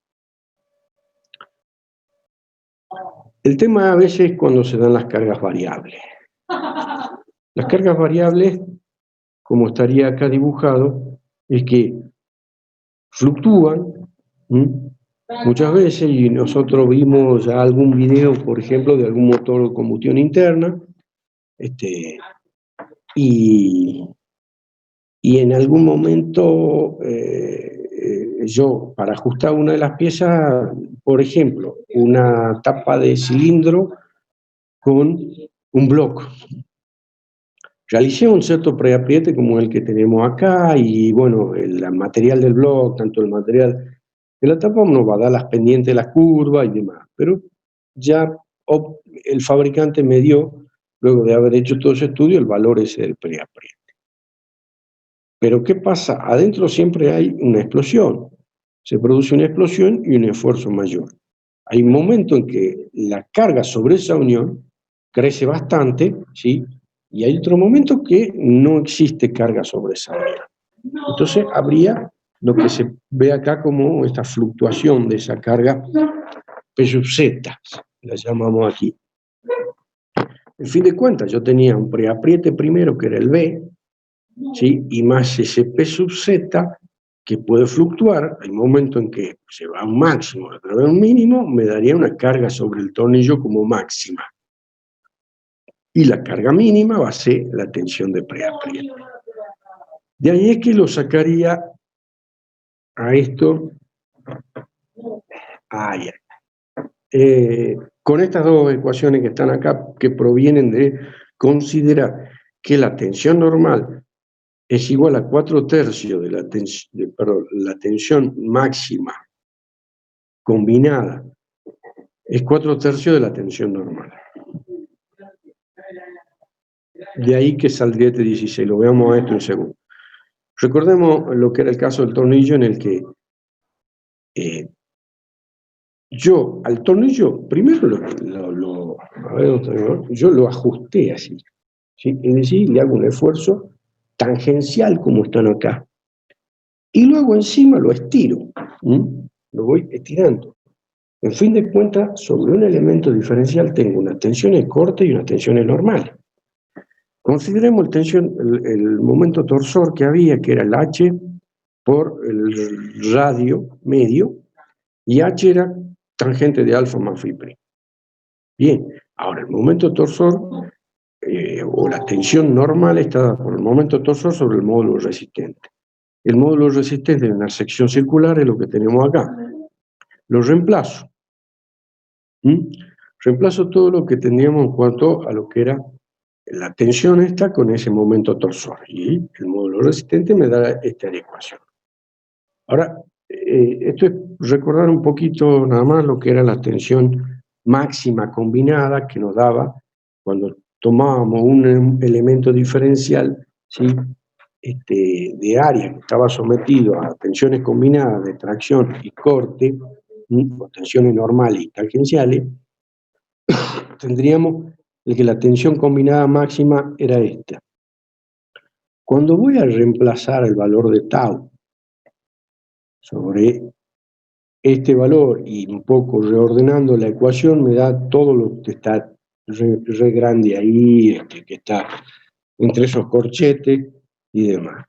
El tema a veces es cuando se dan las cargas variables. Las cargas variables, como estaría acá dibujado, es que fluctúan muchas veces, y nosotros vimos ya algún video, por ejemplo, de algún motor de combustión interna, y en algún momento yo, para ajustar una de las piezas, por ejemplo, una tapa de cilindro con un bloque, realicé un cierto preapriete como el que tenemos acá, y bueno, el material del bloque, tanto el material de la tapa, nos va a dar las pendientes de las curvas y demás, pero ya el fabricante me dio, luego de haber hecho todo ese estudio, el valor ese del preapriete. Pero ¿qué pasa? Adentro siempre hay una explosión. Se produce una explosión y un esfuerzo mayor. Hay un momento en que la carga sobre esa unión crece bastante, ¿sí? Y hay otro momento que no existe carga sobre esa unión. Entonces habría lo que se ve acá como esta fluctuación de esa carga P sub Z, la llamamos aquí. En fin de cuentas, yo tenía un preapriete primero, que era el B, ¿sí? Y más ese P sub Z, que puede fluctuar. Hay momentos en que se va a un máximo, a través de un mínimo, me daría una carga sobre el tornillo como máxima. Y la carga mínima va a ser la tensión de preapriete. De ahí es que lo sacaría a esto. Con estas dos ecuaciones que están acá, que provienen de considerar que la tensión normal es igual a 4/3 de la tensión máxima combinada es 4/3 de la tensión normal. De ahí que saldría este 16. Lo veamos a esto en segundo. Recordemos lo que era el caso del tornillo, en el que yo al tornillo primero yo lo ajusté así, ¿sí? Es decir, le hago un esfuerzo tangencial como están acá, y luego encima lo estiro, lo voy estirando. En fin de cuentas, sobre un elemento diferencial tengo unas tensiones cortas y unas tensiones normales. Consideremos el momento torsor que había, que era el H por el radio medio, y H era tangente de alfa más phi'. Bien, ahora el momento torsor, o la tensión normal, está dada por el momento torsor sobre el módulo resistente. El módulo resistente de una sección circular es lo que tenemos acá. Lo reemplazo. Reemplazo todo lo que teníamos en cuanto a lo que era la tensión esta con ese momento torsor. Y el módulo resistente me da esta ecuación. Ahora, esto es recordar un poquito nada más lo que era la tensión máxima combinada que nos daba cuando tomábamos un elemento diferencial, ¿sí? De área que estaba sometido a tensiones combinadas de tracción y corte, o tensiones normales y tangenciales. Tendríamos que la tensión combinada máxima era esta. Cuando voy a reemplazar el valor de tau sobre este valor y un poco reordenando la ecuación, me da todo lo que está re grande ahí, que está entre esos corchetes y demás.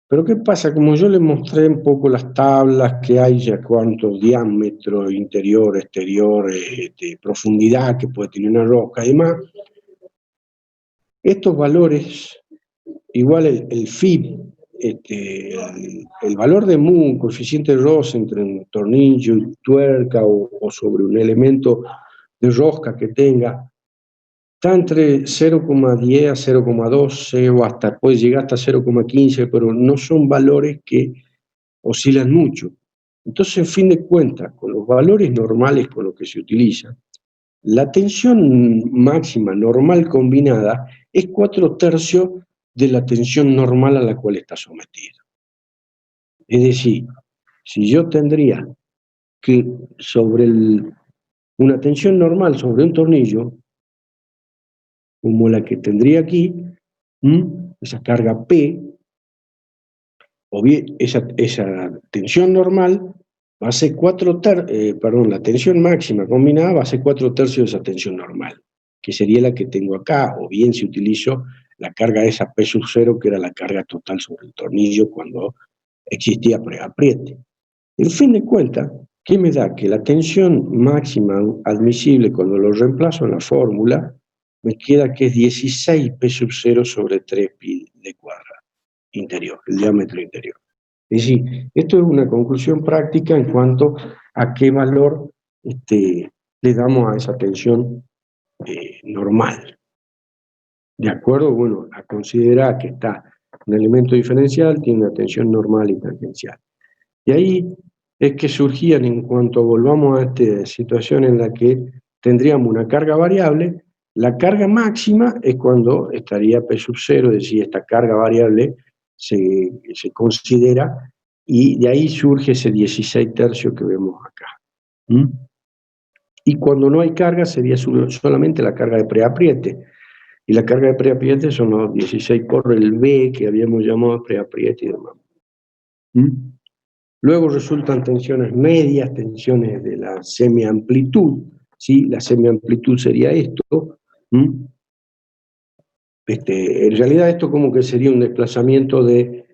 Pero ¿qué pasa? Como yo les mostré un poco las tablas que hay, ya cuánto diámetro interior, exterior, profundidad que puede tener una roca y demás, estos valores, igual el phi, el valor de mu, un coeficiente de Ross entre un tornillo y tuerca o sobre un elemento de rosca que tenga, está entre 0,10 a 0,12 o hasta puede llegar hasta 0,15, pero no son valores que oscilan mucho. Entonces, en fin de cuentas, con los valores normales con los que se utiliza, la tensión máxima normal combinada es 4/3 de la tensión normal a la cual está sometido. Es decir, si yo tendría que sobre una tensión normal sobre un tornillo, como la que tendría aquí, esa carga P, o bien esa tensión normal va a ser la tensión máxima combinada va a ser 4/3 de esa tensión normal, que sería la que tengo acá, o bien si utilizo la carga esa P sub 0, que era la carga total sobre el tornillo cuando existía preapriete. En fin de cuentas, ¿qué me da? Que la tensión máxima admisible cuando lo reemplazo en la fórmula, me queda que es 16 P sub 0 sobre 3 pi de cuadrado interior, el diámetro interior. Es decir, esto es una conclusión práctica en cuanto a qué valor le damos a esa tensión normal. De acuerdo, bueno, a considerar que está un elemento diferencial, tiene una tensión normal y tangencial. Y ahí es que surgían, en cuanto volvamos a esta situación en la que tendríamos una carga variable, la carga máxima es cuando estaría P sub 0, es decir, esta carga variable se considera, y de ahí surge ese 16/3 que vemos acá. Y cuando no hay carga sería solamente la carga de preapriete, y la carga de preapriete son los 16 por el B que habíamos llamado preapriete y demás. Luego resultan tensiones medias, tensiones de la semiamplitud, ¿sí? La semiamplitud sería esto. En realidad esto como que sería un desplazamiento de,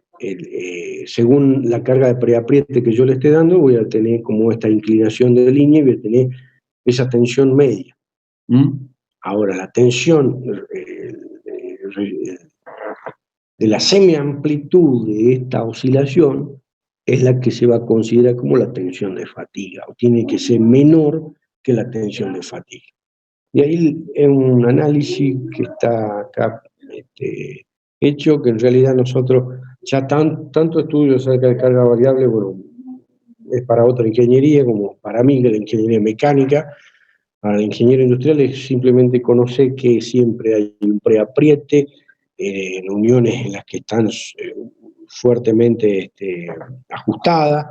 según la carga de preapriete que yo le esté dando, voy a tener como esta inclinación de línea y voy a tener esa tensión media. Ahora, la tensión de la semiamplitud de esta oscilación es la que se va a considerar como la tensión de fatiga, o tiene que ser menor que la tensión de fatiga. Y ahí es un análisis que está acá hecho, que en realidad nosotros, ya tanto estudio acerca de carga variable, bueno, es para otra ingeniería, como para mí, que la ingeniería mecánica. Para el ingeniero industrial es simplemente conocer que siempre hay un preapriete en uniones en las que están fuertemente ajustadas.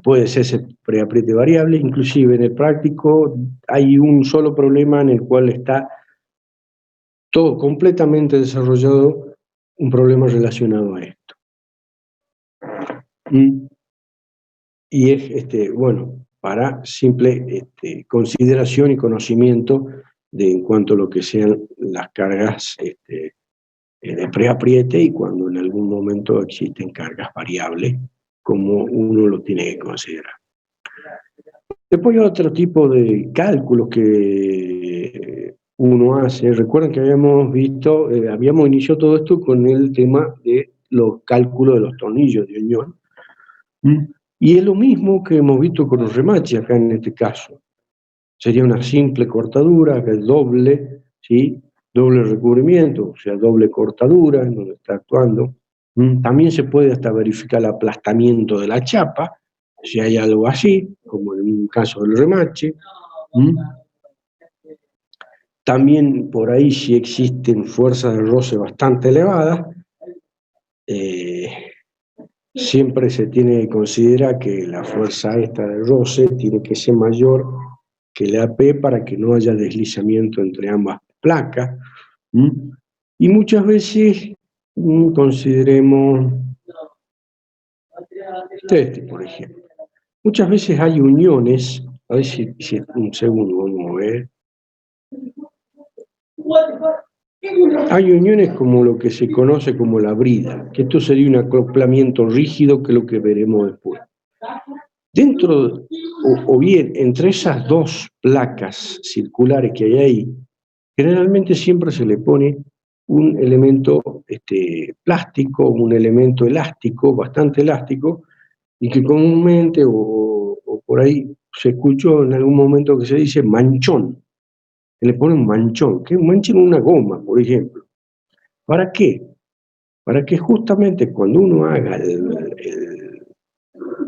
Puede ser ese preapriete variable, inclusive en el práctico hay un solo problema en el cual está todo completamente desarrollado, un problema relacionado a esto. Y es, bueno, para simple consideración y conocimiento en cuanto a lo que sean las cargas de preapriete y cuando en algún momento existen cargas variables, como uno lo tiene que considerar. Después hay otro tipo de cálculos que uno hace. Recuerden que habíamos iniciado todo esto con el tema de los cálculos de los tornillos de unión. Y es lo mismo que hemos visto con los remaches acá en este caso. Sería una simple cortadura, que es doble, ¿sí? Doble recubrimiento, o sea, doble cortadura en donde está actuando. También se puede hasta verificar el aplastamiento de la chapa, si hay algo así, como en un caso del remache. También por ahí si existen fuerzas de roce bastante elevadas, siempre se tiene que considerar que la fuerza esta de roce tiene que ser mayor que la AP para que no haya deslizamiento entre ambas placas. Y muchas veces consideremos por ejemplo. Muchas veces hay uniones, a ver si un segundo, vamos a ver. Hay uniones como lo que se conoce como la brida, que esto sería un acoplamiento rígido, que es lo que veremos después. Dentro, o bien, entre esas dos placas circulares que hay ahí, generalmente siempre se le pone un elemento plástico, un elemento elástico, bastante elástico, y que comúnmente, o por ahí se escuchó en algún momento que se dice manchón, que le pone un manchón, que manchen una goma, por ejemplo. ¿Para qué? Para que justamente cuando uno haga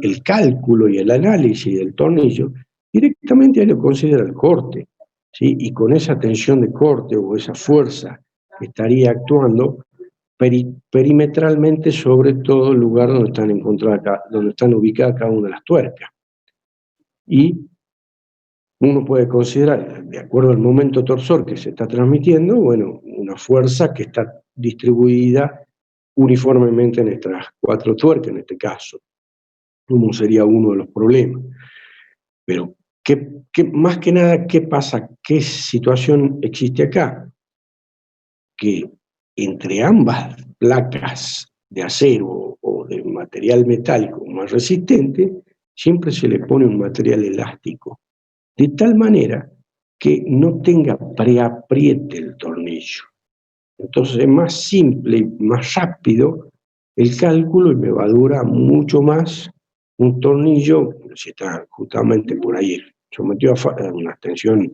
el cálculo y el análisis del tornillo, directamente ahí lo considera el corte, ¿sí? Y con esa tensión de corte o esa fuerza que estaría actuando perimetralmente sobre todo el lugar donde están ubicadas cada una de las tuercas. Y uno puede considerar, de acuerdo al momento torsor que se está transmitiendo, bueno, una fuerza que está distribuida uniformemente en estas cuatro tuercas, en este caso, como sería uno de los problemas. Pero, más que nada, ¿qué pasa? ¿Qué situación existe acá? Que entre ambas placas de acero o de material metálico más resistente, siempre se le pone un material elástico, de tal manera que no tenga preapriete el tornillo. Entonces es más simple y más rápido el cálculo y me va a durar mucho más un tornillo, si está justamente por ahí sometido a una tensión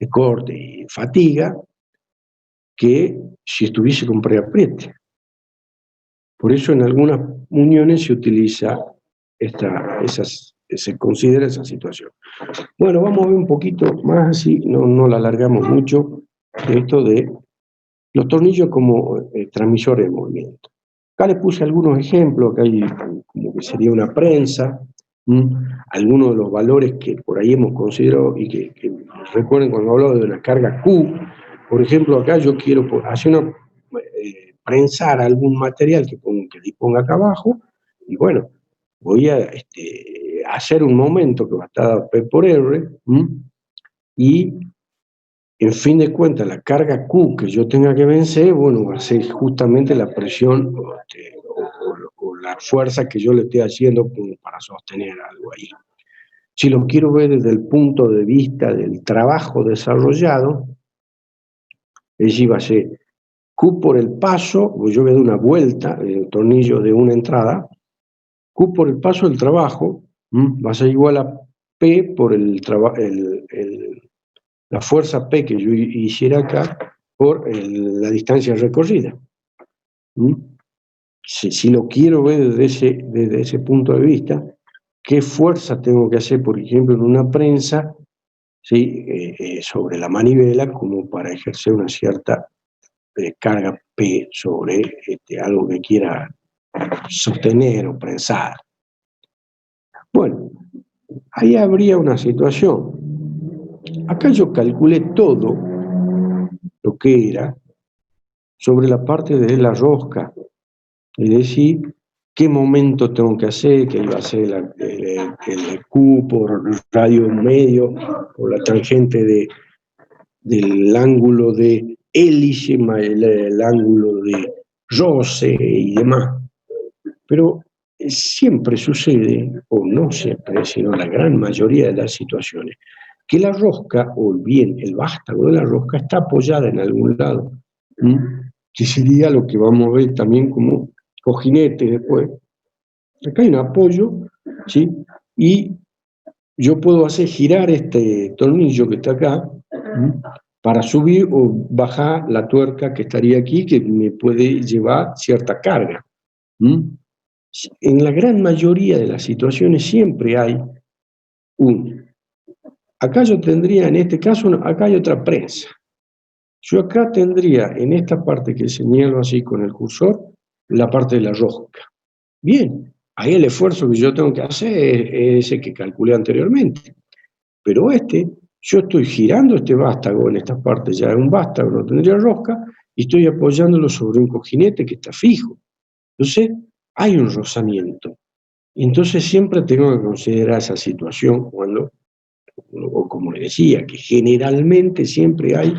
de corte y fatiga, que si estuviese con preapriete. Por eso en algunas uniones se utiliza se considera esa situación. Bueno, vamos a ver un poquito más, así no la alargamos mucho, esto de los tornillos como transmisores de movimiento. Acá les puse algunos ejemplos, acá hay como que sería una prensa, algunos de los valores que por ahí hemos considerado y que recuerden cuando hablaba de una carga Q. Por ejemplo, acá yo quiero hacer prensar algún material que disponga acá abajo, y bueno, voy a hacer un momento que va a estar dado P por R, y en fin de cuentas la carga Q que yo tenga que vencer, bueno, va a ser justamente la presión o la fuerza que yo le estoy haciendo como para sostener algo ahí. Si lo quiero ver desde el punto de vista del trabajo desarrollado, es decir, va a ser Q por el paso, pues yo voy a dar una vuelta, el tornillo de una entrada, Q por el paso del trabajo, va a ser igual a P por la fuerza P que yo hiciera acá por la distancia recorrida. Si lo quiero ver desde ese punto de vista, ¿qué fuerza tengo que hacer, por ejemplo, en una prensa, ¿sí? Sobre la manivela como para ejercer una cierta carga P sobre algo que quiera sostener o prensar? Bueno, ahí habría una situación. Acá yo calculé todo lo que era sobre la parte de la rosca, es decir, qué momento tengo que hacer, que iba a ser el Q por radio medio, por la tangente del ángulo de hélice, el ángulo de roce y demás. Pero siempre sucede, o no siempre, sino la gran mayoría de las situaciones, que la rosca, o bien el vástago de la rosca, está apoyada en algún lado, que sería lo que vamos a ver también como cojinete después. Acá hay un apoyo, ¿sí? Y yo puedo hacer girar este tornillo que está acá, para subir o bajar la tuerca que estaría aquí, que me puede llevar cierta carga. En la gran mayoría de las situaciones siempre hay acá yo tendría, en este caso, acá hay otra prensa. Yo acá tendría, en esta parte que señalo así con el cursor, la parte de la rosca. Bien, ahí el esfuerzo que yo tengo que hacer es ese que calculé anteriormente. Pero yo estoy girando este vástago, en esta parte ya es un vástago, no tendría rosca, y estoy apoyándolo sobre un cojinete que está fijo. Entonces, hay un rozamiento. Entonces, siempre tengo que considerar esa situación cuando, o como le decía, que generalmente siempre hay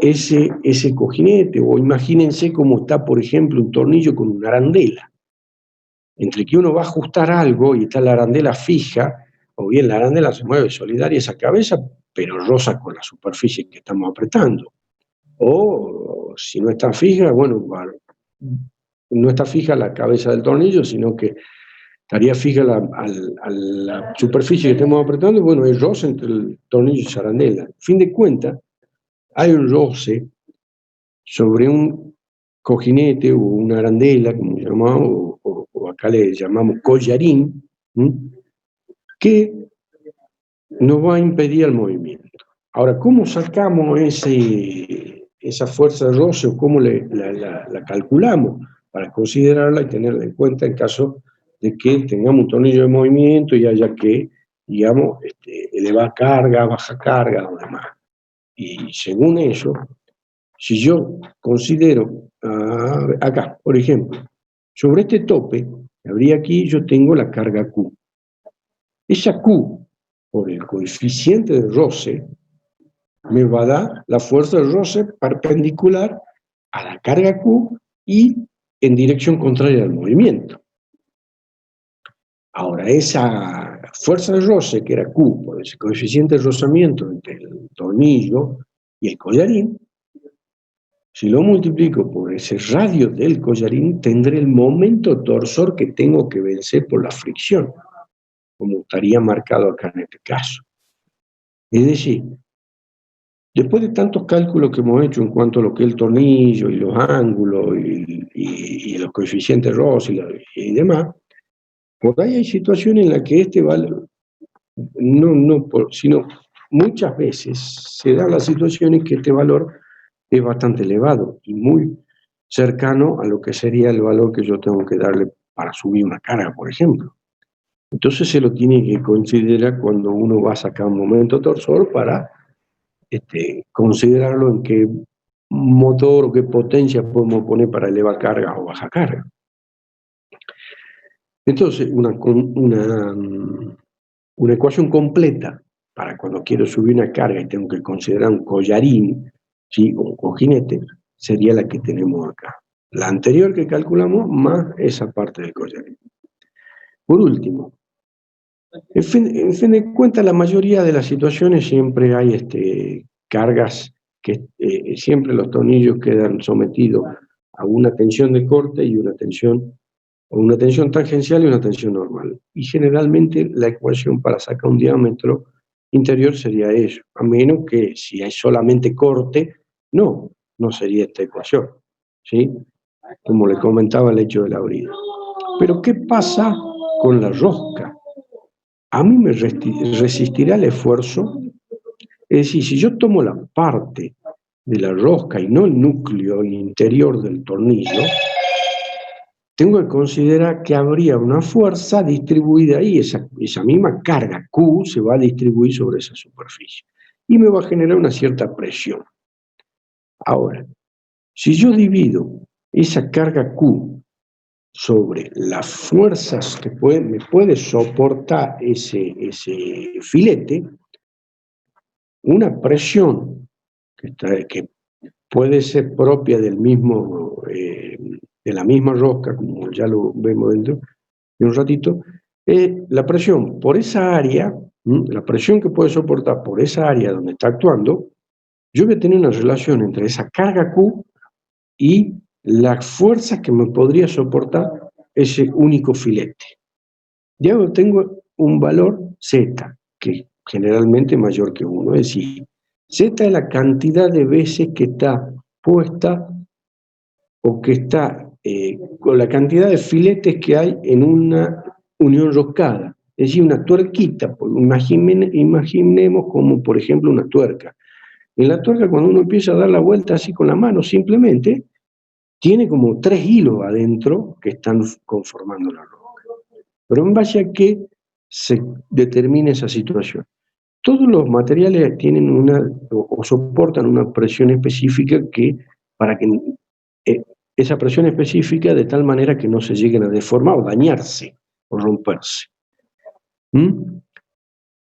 ese cojinete, o imagínense cómo está, por ejemplo, un tornillo con una arandela. Entre que uno va a ajustar algo y está la arandela fija, o bien la arandela se mueve solidaria esa cabeza, pero roza con la superficie que estamos apretando. O si no está fija, bueno, no está fija la cabeza del tornillo, sino que estaría fija a la superficie que estamos apretando, y bueno, hay roce entre el tornillo y esa arandela. A fin de cuentas, hay un roce sobre un cojinete o una arandela, como llamamos, o acá le llamamos collarín, que nos va a impedir el movimiento. Ahora, ¿cómo sacamos esa fuerza de roce o cómo la calculamos para considerarla y tenerla en cuenta en caso de que tengamos un tornillo de movimiento y haya que, digamos, elevar carga, bajar carga o demás? Y según eso, si yo considero, acá, por ejemplo, sobre este tope, habría aquí, yo tengo la carga Q. Esa Q, por el coeficiente de roce, me va a dar la fuerza de roce perpendicular a la carga Q y en dirección contraria al movimiento. Ahora, esa fuerza de roce, que era Q, por ese coeficiente de rozamiento entre el tornillo y el collarín, si lo multiplico por ese radio del collarín, tendré el momento torsor que tengo que vencer por la fricción, como estaría marcado acá en este caso. Es decir, después de tantos cálculos que hemos hecho en cuanto a lo que es el tornillo y los ángulos y los coeficientes roce y demás, por ahí hay situaciones en las que valor, sino muchas veces se dan las situaciones que este valor es bastante elevado y muy cercano a lo que sería el valor que yo tengo que darle para subir una carga, por ejemplo. Entonces se lo tiene que considerar cuando uno va a sacar un momento torsor para considerarlo en qué motor o qué potencia podemos poner para elevar carga o bajar carga. Entonces, una ecuación completa para cuando quiero subir una carga y tengo que considerar un collarín, ¿sí? O un cojinete, sería la que tenemos acá. La anterior que calculamos más esa parte del collarín. Por último, en fin de cuentas, la mayoría de las situaciones siempre hay cargas que siempre los tornillos quedan sometidos a una tensión de corte y una tensión tangencial y una tensión normal. Y generalmente la ecuación para sacar un diámetro interior sería eso, a menos que si hay solamente corte, no sería esta ecuación, ¿sí? Como le comentaba el hecho de la brida. Pero ¿qué pasa con la rosca? A mí me resistirá el esfuerzo. Es decir, si yo tomo la parte de la rosca y no el núcleo interior del tornillo, tengo que considerar que habría una fuerza distribuida ahí, esa misma carga Q se va a distribuir sobre esa superficie y me va a generar una cierta presión. Ahora, si yo divido esa carga Q sobre las fuerzas que me puede soportar ese filete, una presión que puede ser propia del mismo, de la misma rosca, como ya lo vemos dentro de un ratito, la presión por esa área, la presión que puede soportar por esa área donde está actuando, yo voy a tener una relación entre esa carga Q y las fuerzas que me podría soportar ese único filete. Ya tengo un valor Z, que generalmente es mayor que 1, es decir, Z es la cantidad de veces que está puesta o que está con la cantidad de filetes que hay en una unión roscada, es decir, una tuerquita. Imaginemos como, por ejemplo, una tuerca. En la tuerca, cuando uno empieza a dar la vuelta así con la mano, simplemente tiene como 3 hilos adentro que están conformando la rosca. Pero en base a qué se determina esa situación. Todos los materiales tienen o soportan una presión específica para que esa presión específica de tal manera que no se lleguen a deformar o dañarse o romperse.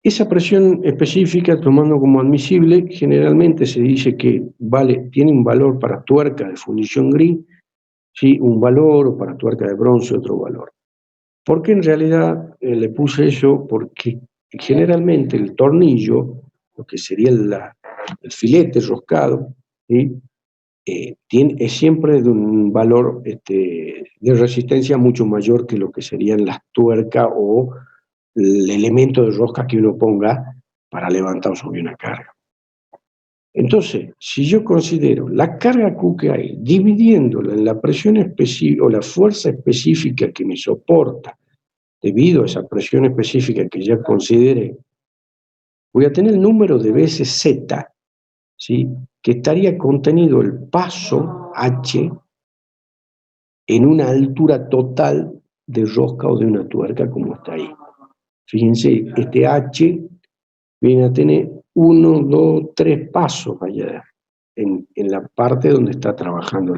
Esa presión específica, tomando como admisible, generalmente se dice que tiene un valor para tuerca de fundición gris, ¿sí? Un valor, o para tuerca de bronce otro valor. ¿Por qué en realidad le puse eso? Porque generalmente el tornillo, lo que sería el filete roscado, ¿sí? Es siempre de un valor de resistencia mucho mayor que lo que serían las tuercas o el elemento de rosca que uno ponga para levantar o subir una carga. Entonces, si yo considero la carga Q que hay, dividiéndola en la presión específica o la fuerza específica que me soporta debido a esa presión específica que ya consideré, voy a tener el número de veces Z, ¿sí? Que estaría contenido el paso H en una altura total de rosca o de una tuerca como está ahí. Fíjense, este H viene a tener 1, 2, 3 pasos allá en la parte donde está trabajando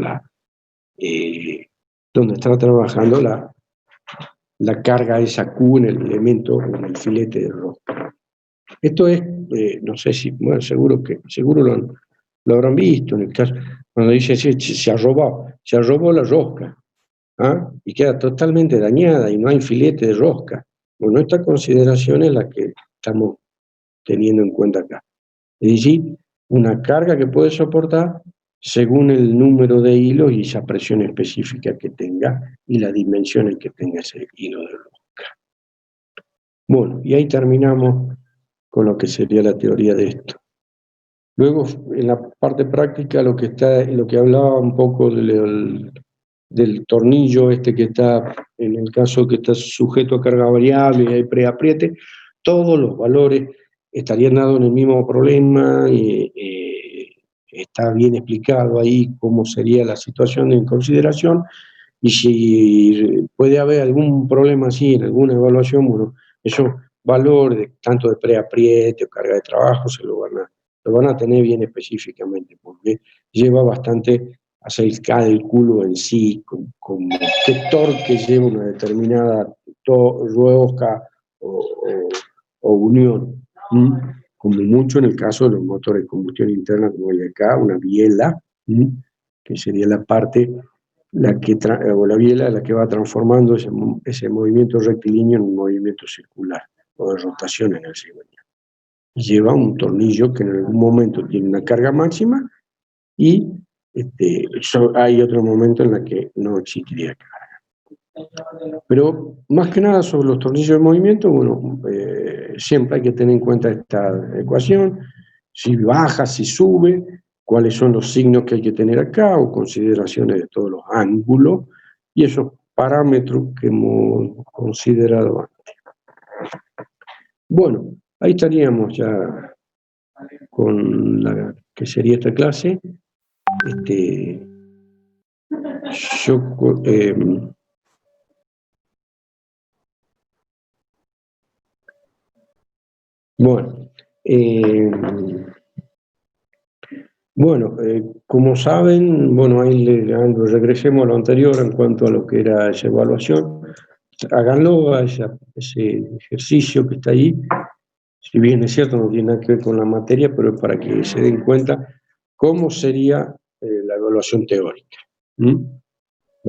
la carga esa Q en el elemento o en el filete de rosca. Esto es, no sé si, bueno, seguro lo habrán visto en el caso, cuando dice se ha robó la rosca, ¿ah? Y queda totalmente dañada y no hay filete de rosca. Bueno, esta consideración es la que estamos teniendo en cuenta acá. Es decir, una carga que puede soportar según el número de hilos y esa presión específica que tenga y las dimensiones que tenga ese hilo de rosca. Bueno, y ahí terminamos con lo que sería la teoría de esto. Luego, en la parte práctica, lo que hablaba un poco del tornillo que está, en el caso que está sujeto a carga variable y hay preapriete, todos los valores estarían dados en el mismo problema, está bien explicado ahí cómo sería la situación en consideración, y si puede haber algún problema así en alguna evaluación, bueno, esos valores tanto de preapriete o carga de trabajo lo van a tener bien específicamente, porque lleva bastante hacer el cálculo en sí, con qué torque lleva una determinada rosca o unión. Como mucho en el caso de los motores de combustión interna, como hay acá, una biela, que sería la parte, o la biela la que va transformando ese movimiento rectilíneo en un movimiento circular, o de rotación en el cigüeñal. Lleva un tornillo que en algún momento tiene una carga máxima y hay otro momento en el que no existiría carga. Pero más que nada sobre los tornillos de movimiento, bueno, siempre hay que tener en cuenta esta ecuación, si baja, si sube, cuáles son los signos que hay que tener acá, o consideraciones de todos los ángulos, y esos parámetros que hemos considerado antes. Bueno, ahí estaríamos ya con la que sería esta clase. Como saben, ahí regresemos a lo anterior en cuanto a lo que era esa evaluación. Háganlo, ese ejercicio que está ahí. Si bien es cierto, no tiene nada que ver con la materia, pero es para que se den cuenta cómo sería la evaluación teórica.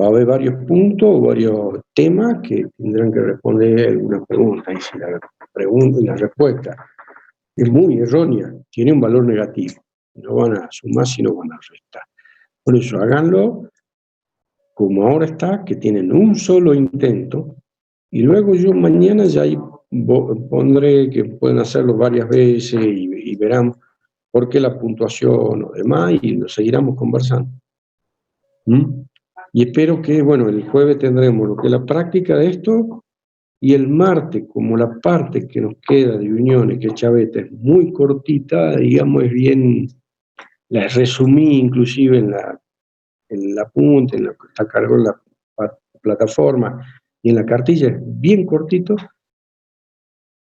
Va a haber varios puntos, varios temas que tendrán que responder algunas preguntas. Y si la respuesta es muy errónea, tiene un valor negativo. No van a sumar, sino van a restar. Por eso, háganlo como ahora está, que tienen un solo intento, y luego yo mañana ya ahí pondré que pueden hacerlo varias veces y verán por qué la puntuación o demás, y lo seguiremos conversando. Y espero que, el jueves tendremos lo que es la práctica de esto, y el martes, como la parte que nos queda de uniones, que Chaveta es muy cortita, digamos, es bien, la resumí inclusive en la punta, en la que está cargado en la plataforma, y en la cartilla es bien cortito.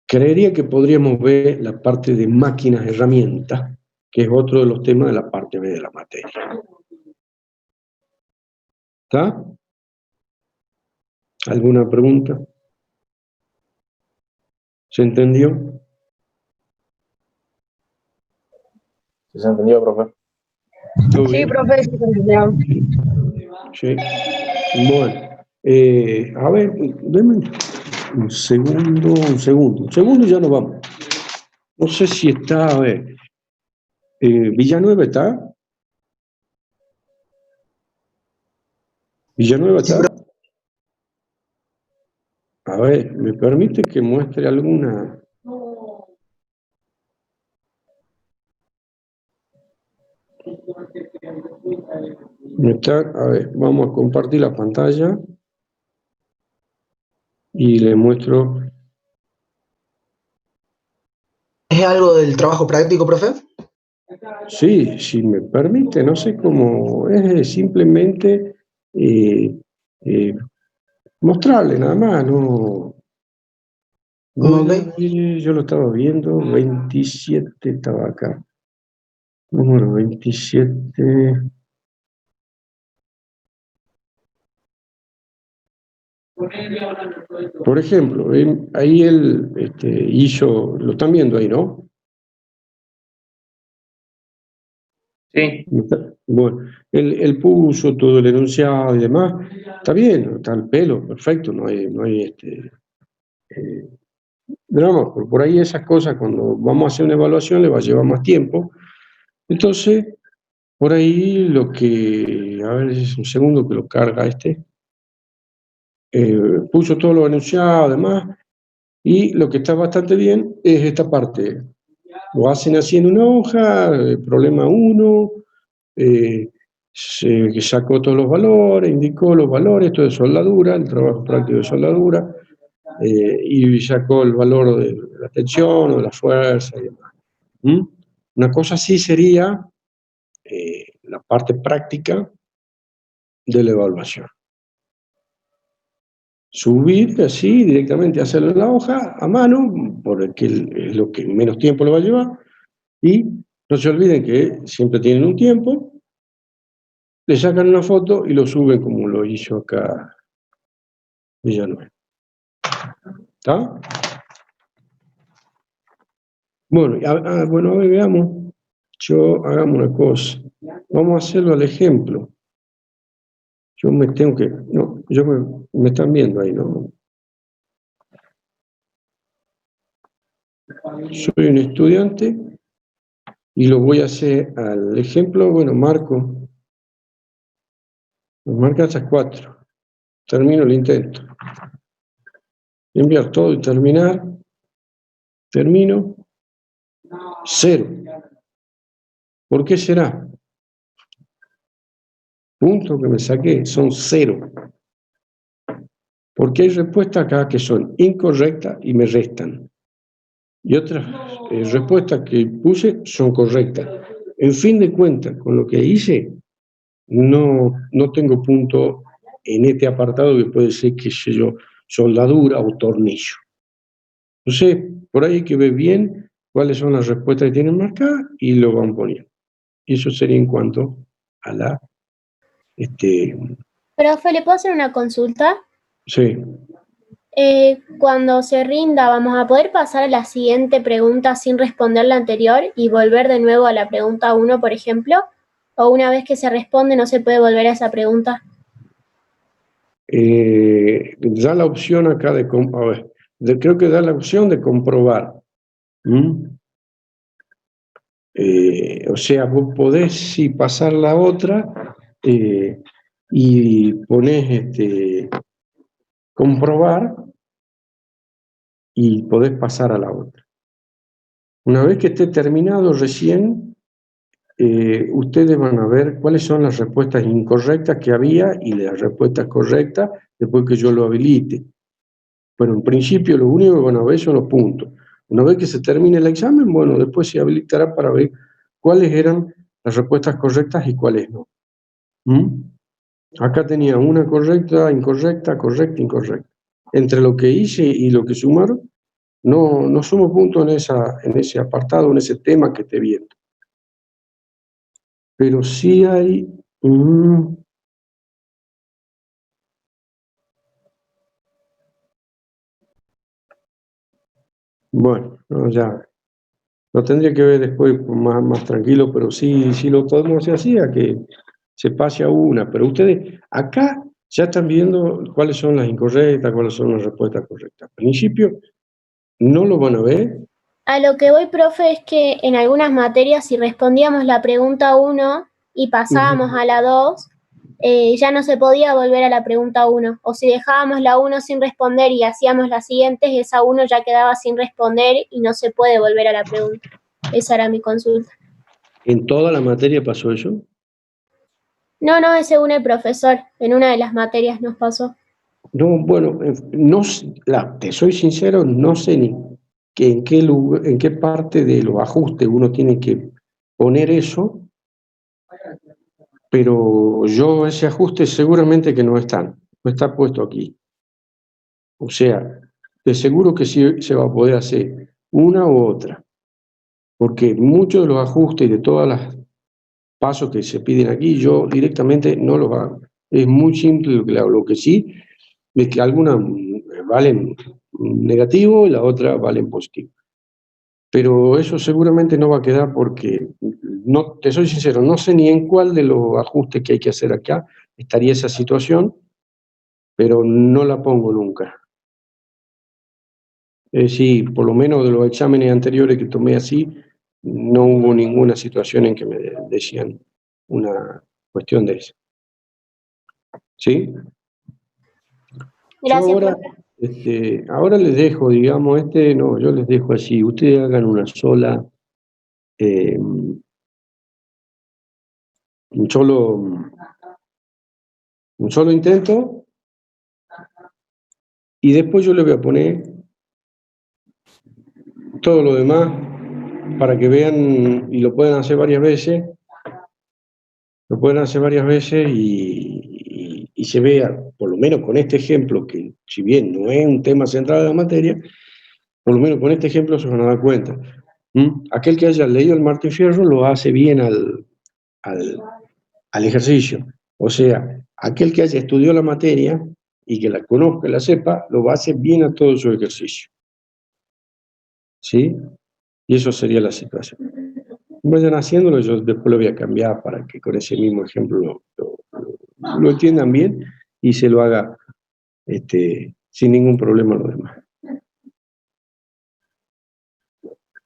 Creería que podríamos ver la parte de máquinas, herramientas, que es otro de los temas de la parte B de la materia. ¿Está? ¿Alguna pregunta? ¿Se entendió? ¿Se entendió, profe? Sí, profe, sí, se entendió. Sí. A ver, denme un segundo, ya nos vamos. No sé si está, a ver, Villanueva está. ¿Villanueva está? A ver, ¿me permite que muestre alguna? A ver, vamos a compartir la pantalla y le muestro. ¿Es algo del trabajo práctico, profe? Sí, si me permite, no sé cómo, es simplemente mostrarle nada más, no. Yo lo estaba viendo, 27 estaba acá. Número 27. Por ejemplo, ahí él hizo, lo están viendo ahí, ¿no? Sí. Bueno, él puso todo el enunciado y demás. Está bien, está el pelo, perfecto, no hay drama, pero por ahí esas cosas, cuando vamos a hacer una evaluación, le va a llevar más tiempo. Entonces, por ahí lo que, a ver, es un segundo que lo carga puso todo lo enunciado, además, y lo que está bastante bien es esta parte. Lo hacen así en una hoja, problema 1, que sacó todos los valores, indicó los valores, esto de soldadura, el trabajo práctico de soldadura, y sacó el valor de la tensión o de la fuerza y demás. Una cosa así sería la parte práctica de la evaluación. Subir así directamente, hacerlo en la hoja a mano, porque es lo que menos tiempo le va a llevar, y no se olviden que siempre tienen un tiempo, le sacan una foto y lo suben como lo hizo acá Villanueva. ¿Está? Bueno, bueno, a ver, veamos. Hagamos una cosa. Vamos a hacerlo al ejemplo. Yo me tengo que... No, me están viendo ahí, ¿no? Soy un estudiante y lo voy a hacer al ejemplo. Bueno, marco. Marca hasta 4. Termino el intento. Enviar todo y terminar. Termino. 0. ¿Por qué será? Puntos que me saqué son 0. Porque hay respuestas acá que son incorrectas y me restan. Y otras respuestas que puse son correctas. En fin de cuentas, con lo que hice, no tengo punto en este apartado que puede ser, qué sé yo, soldadura o tornillo. Entonces, por ahí hay que ver bien cuáles son las respuestas que tienen marcadas y lo van poniendo. Y eso sería en cuanto a la... Profe, ¿le puedo hacer una consulta? Sí. Cuando se rinda, ¿vamos a poder pasar a la siguiente pregunta sin responder la anterior y volver de nuevo a la pregunta 1, por ejemplo? ¿O una vez que se responde no se puede volver a esa pregunta? Da la opción acá de... A ver, creo que da la opción de comprobar. O sea, vos podés sí pasar la otra y ponés comprobar y podés pasar a la otra. Una vez que esté terminado recién, ustedes van a ver cuáles son las respuestas incorrectas que había y las respuestas correctas después que yo lo habilite. Pero en principio lo único que van a ver son los puntos. Una vez que se termine el examen, bueno, después se habilitará para ver cuáles eran las respuestas correctas y cuáles no. Acá tenía una correcta, incorrecta, correcta, incorrecta. Entre lo que hice y lo que sumaron, no sumo puntos en ese apartado, en ese tema que esté viendo. Pero sí hay... Bueno, no, ya lo tendría que ver después más tranquilo, pero sí lo podemos hacer así, a que se pase a una. Pero ustedes acá ya están viendo cuáles son las incorrectas, cuáles son las respuestas correctas. Al principio no lo van a ver. A lo que voy, profe, es que en algunas materias, si respondíamos la pregunta 1 y pasábamos a la 2, ya no se podía volver a la pregunta 1. O si dejábamos la 1 sin responder y hacíamos las siguientes, esa 1 ya quedaba sin responder y no se puede volver a la pregunta. Esa era mi consulta. ¿En toda la materia pasó eso? No, es según el profesor. En una de las materias nos pasó. No, bueno, te soy sincero, no sé ni en qué parte de los ajustes uno tiene que poner eso, pero ese ajuste seguramente que no está puesto aquí. O sea, de seguro que sí se va a poder hacer una u otra, porque muchos de los ajustes y de todos los pasos que se piden aquí, yo directamente no los hago. Es muy simple lo que le hago. Lo que sí es que algunas valen negativo y las otras valen positivo. Pero eso seguramente no va a quedar porque, no, te soy sincero, no sé ni en cuál de los ajustes que hay que hacer acá estaría esa situación, pero no la pongo nunca. Es decir, por lo menos de los exámenes anteriores que tomé así, no hubo ninguna situación en que me decían una cuestión de eso. ¿Sí? Gracias, Yo ahora les dejo, digamos, no, yo les dejo así, ustedes hagan una sola, un solo intento, y después yo les voy a poner todo lo demás para que vean y lo pueden hacer varias veces, y se vea, por lo menos con este ejemplo, que si bien no es un tema central de la materia, por lo menos con este ejemplo se van a dar cuenta. Aquel que haya leído el Martín Fierro lo hace bien al ejercicio. O sea, aquel que haya estudiado la materia y que la conozca, la sepa, lo va a hacer bien a todo su ejercicio. ¿Sí? Y eso sería la situación. Vayan haciéndolo, yo después lo voy a cambiar para que con ese mismo ejemplo lo entiendan bien y se lo haga sin ningún problema a los demás.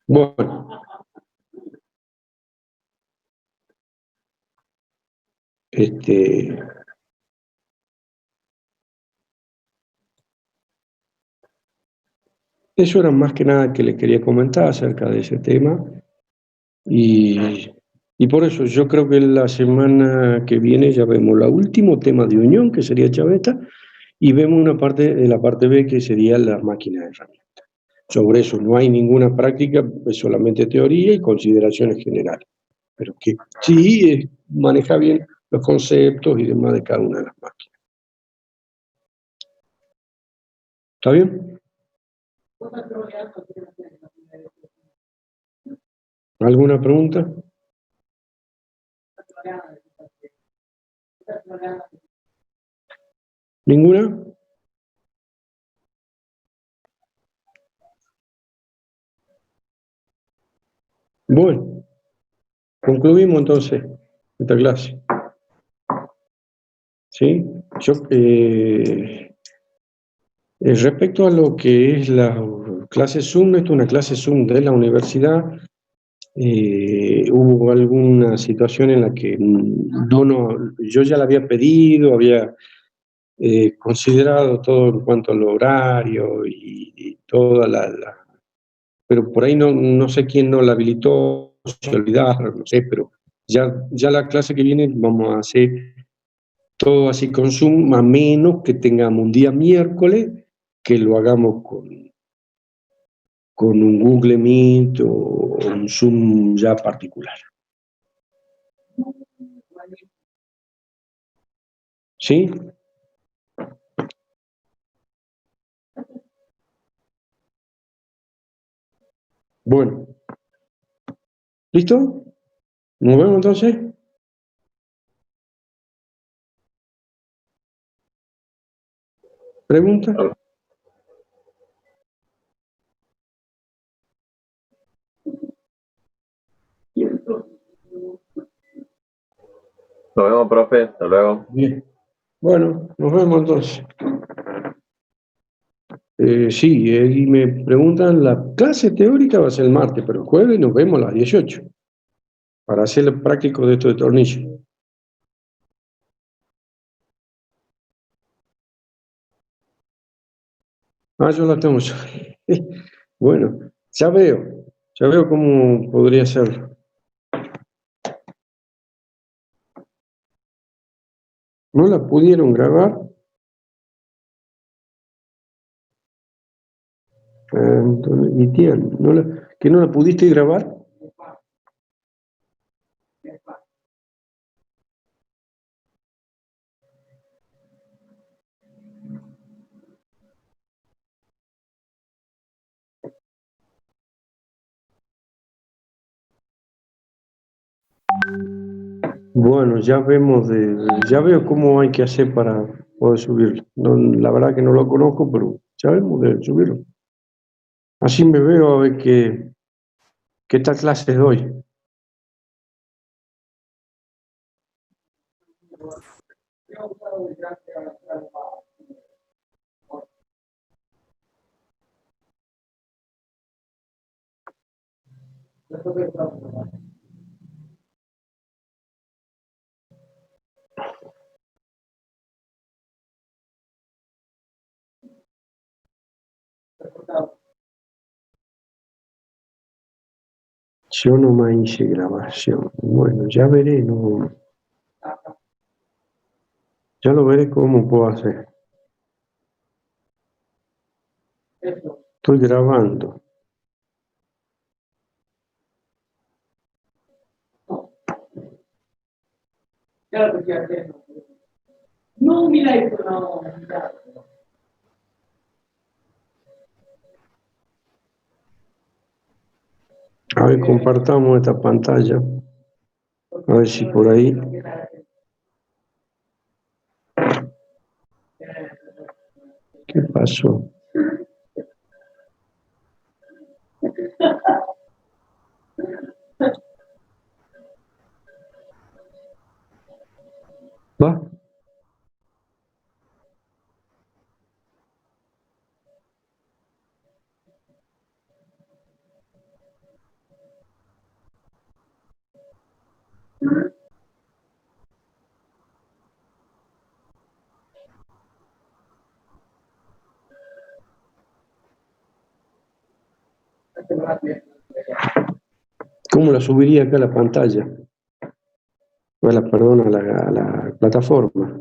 Bueno. Eso era más que nada que le quería comentar acerca de ese tema y por eso yo creo que la semana que viene ya vemos el último tema de unión, que sería chaveta, y vemos una parte de la parte B, que sería la máquina de herramientas. Sobre eso no hay ninguna práctica, es solamente teoría y consideraciones generales, pero que sí maneja bien los conceptos y demás de cada una de las máquinas. ¿Está bien? ¿Alguna pregunta? ¿Ninguna? Bueno, concluimos entonces esta clase. ¿Sí? Respecto a lo que es la clase Zoom, esto es una clase Zoom de la universidad. Hubo alguna situación en la que yo ya la había pedido, había considerado todo en cuanto al horario y toda pero por ahí no sé quién no la habilitó, se olvidaron, no sé, pero ya la clase que viene vamos a hacer todo así con Zoom, a menos que tengamos un día miércoles que lo hagamos con un Google Meet o un Zoom ya particular. ¿Sí? Bueno. ¿Listo? ¿Nos vemos entonces? ¿Pregunta? Nos vemos, profe. Hasta luego. Bien. Bueno, nos vemos entonces. Sí, y me preguntan, la clase teórica va a ser el martes, pero el jueves nos vemos a las 18 para hacer el práctico de esto de tornillo. Yo la tengo. Bueno, ya veo cómo podría ser. ¿No la pudieron grabar? Mi tía, ¿que no la pudiste grabar? Bueno, ya veo cómo hay que hacer para poder subirlo. La verdad que no lo conozco, pero ya vemos de subirlo. Así me veo a ver qué tal clases doy. Yo no me hice grabación. Bueno, ya veré, ya lo veré cómo puedo hacer. Estoy grabando. No, mira esto, no. A ver, compartamos esta pantalla. A ver si por ahí. pasó? ¿Va? ¿Cómo la subiría acá a la pantalla? Perdón, a la plataforma.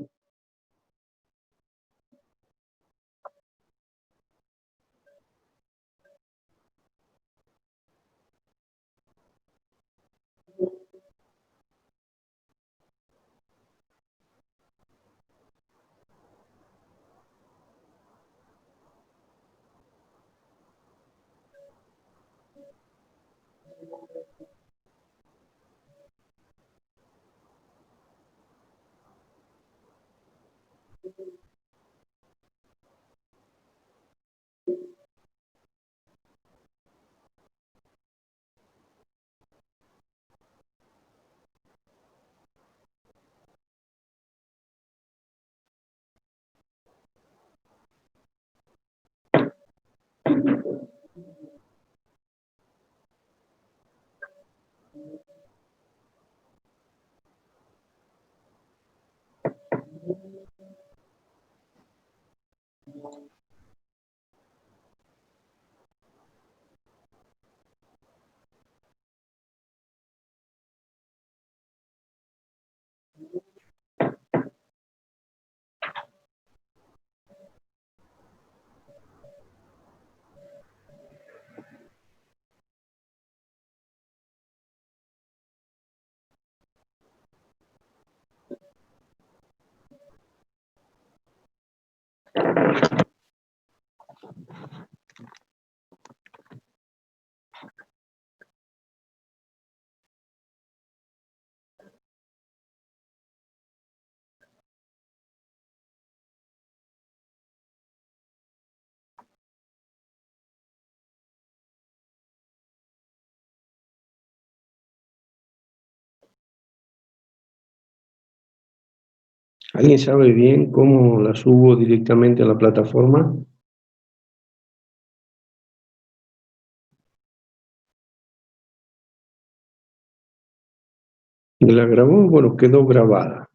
¿Alguien sabe bien cómo la subo directamente a la plataforma? La grabó, bueno, quedó grabada,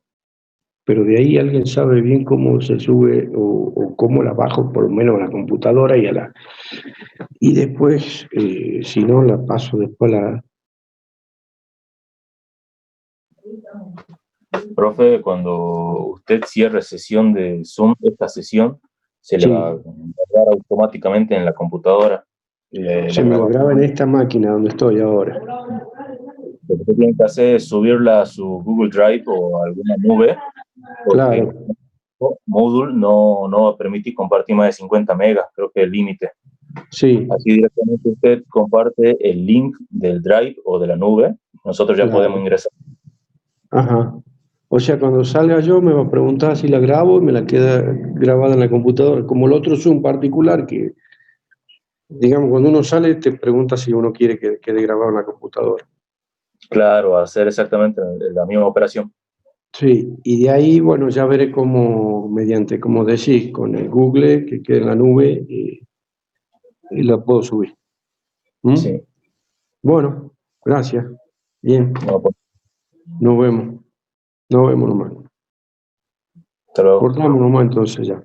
pero de ahí alguien sabe bien cómo se sube o cómo la bajo por lo menos a la computadora y después, si no, la paso después a la... Profe, cuando usted cierre sesión de Zoom, esta sesión se le Sí. va a guardar automáticamente en la computadora. Se me graba en esta máquina donde estoy ahora. Lo que usted tiene que hacer es subirla a su Google Drive o a alguna nube, porque Claro. Moodle no va a permitir compartir más de 50 megas, creo que es el límite. Sí. Así directamente usted comparte el link del Drive o de la nube, nosotros ya Claro. podemos ingresar. Ajá. O sea, cuando salga yo me va a preguntar si la grabo y me la queda grabada en la computadora, como el otro Zoom particular que, digamos, cuando uno sale te pregunta si uno quiere que quede grabado en la computadora. Claro, hacer exactamente la misma operación. Sí, y de ahí, bueno, ya veré cómo, mediante, como decís, con el Google que quede en la nube, y la puedo subir. ¿Mm? Sí. Bueno, gracias. Bien, No, pues, nos vemos. Nos vemos nomás. hasta luego. Cortamos nomás entonces ya.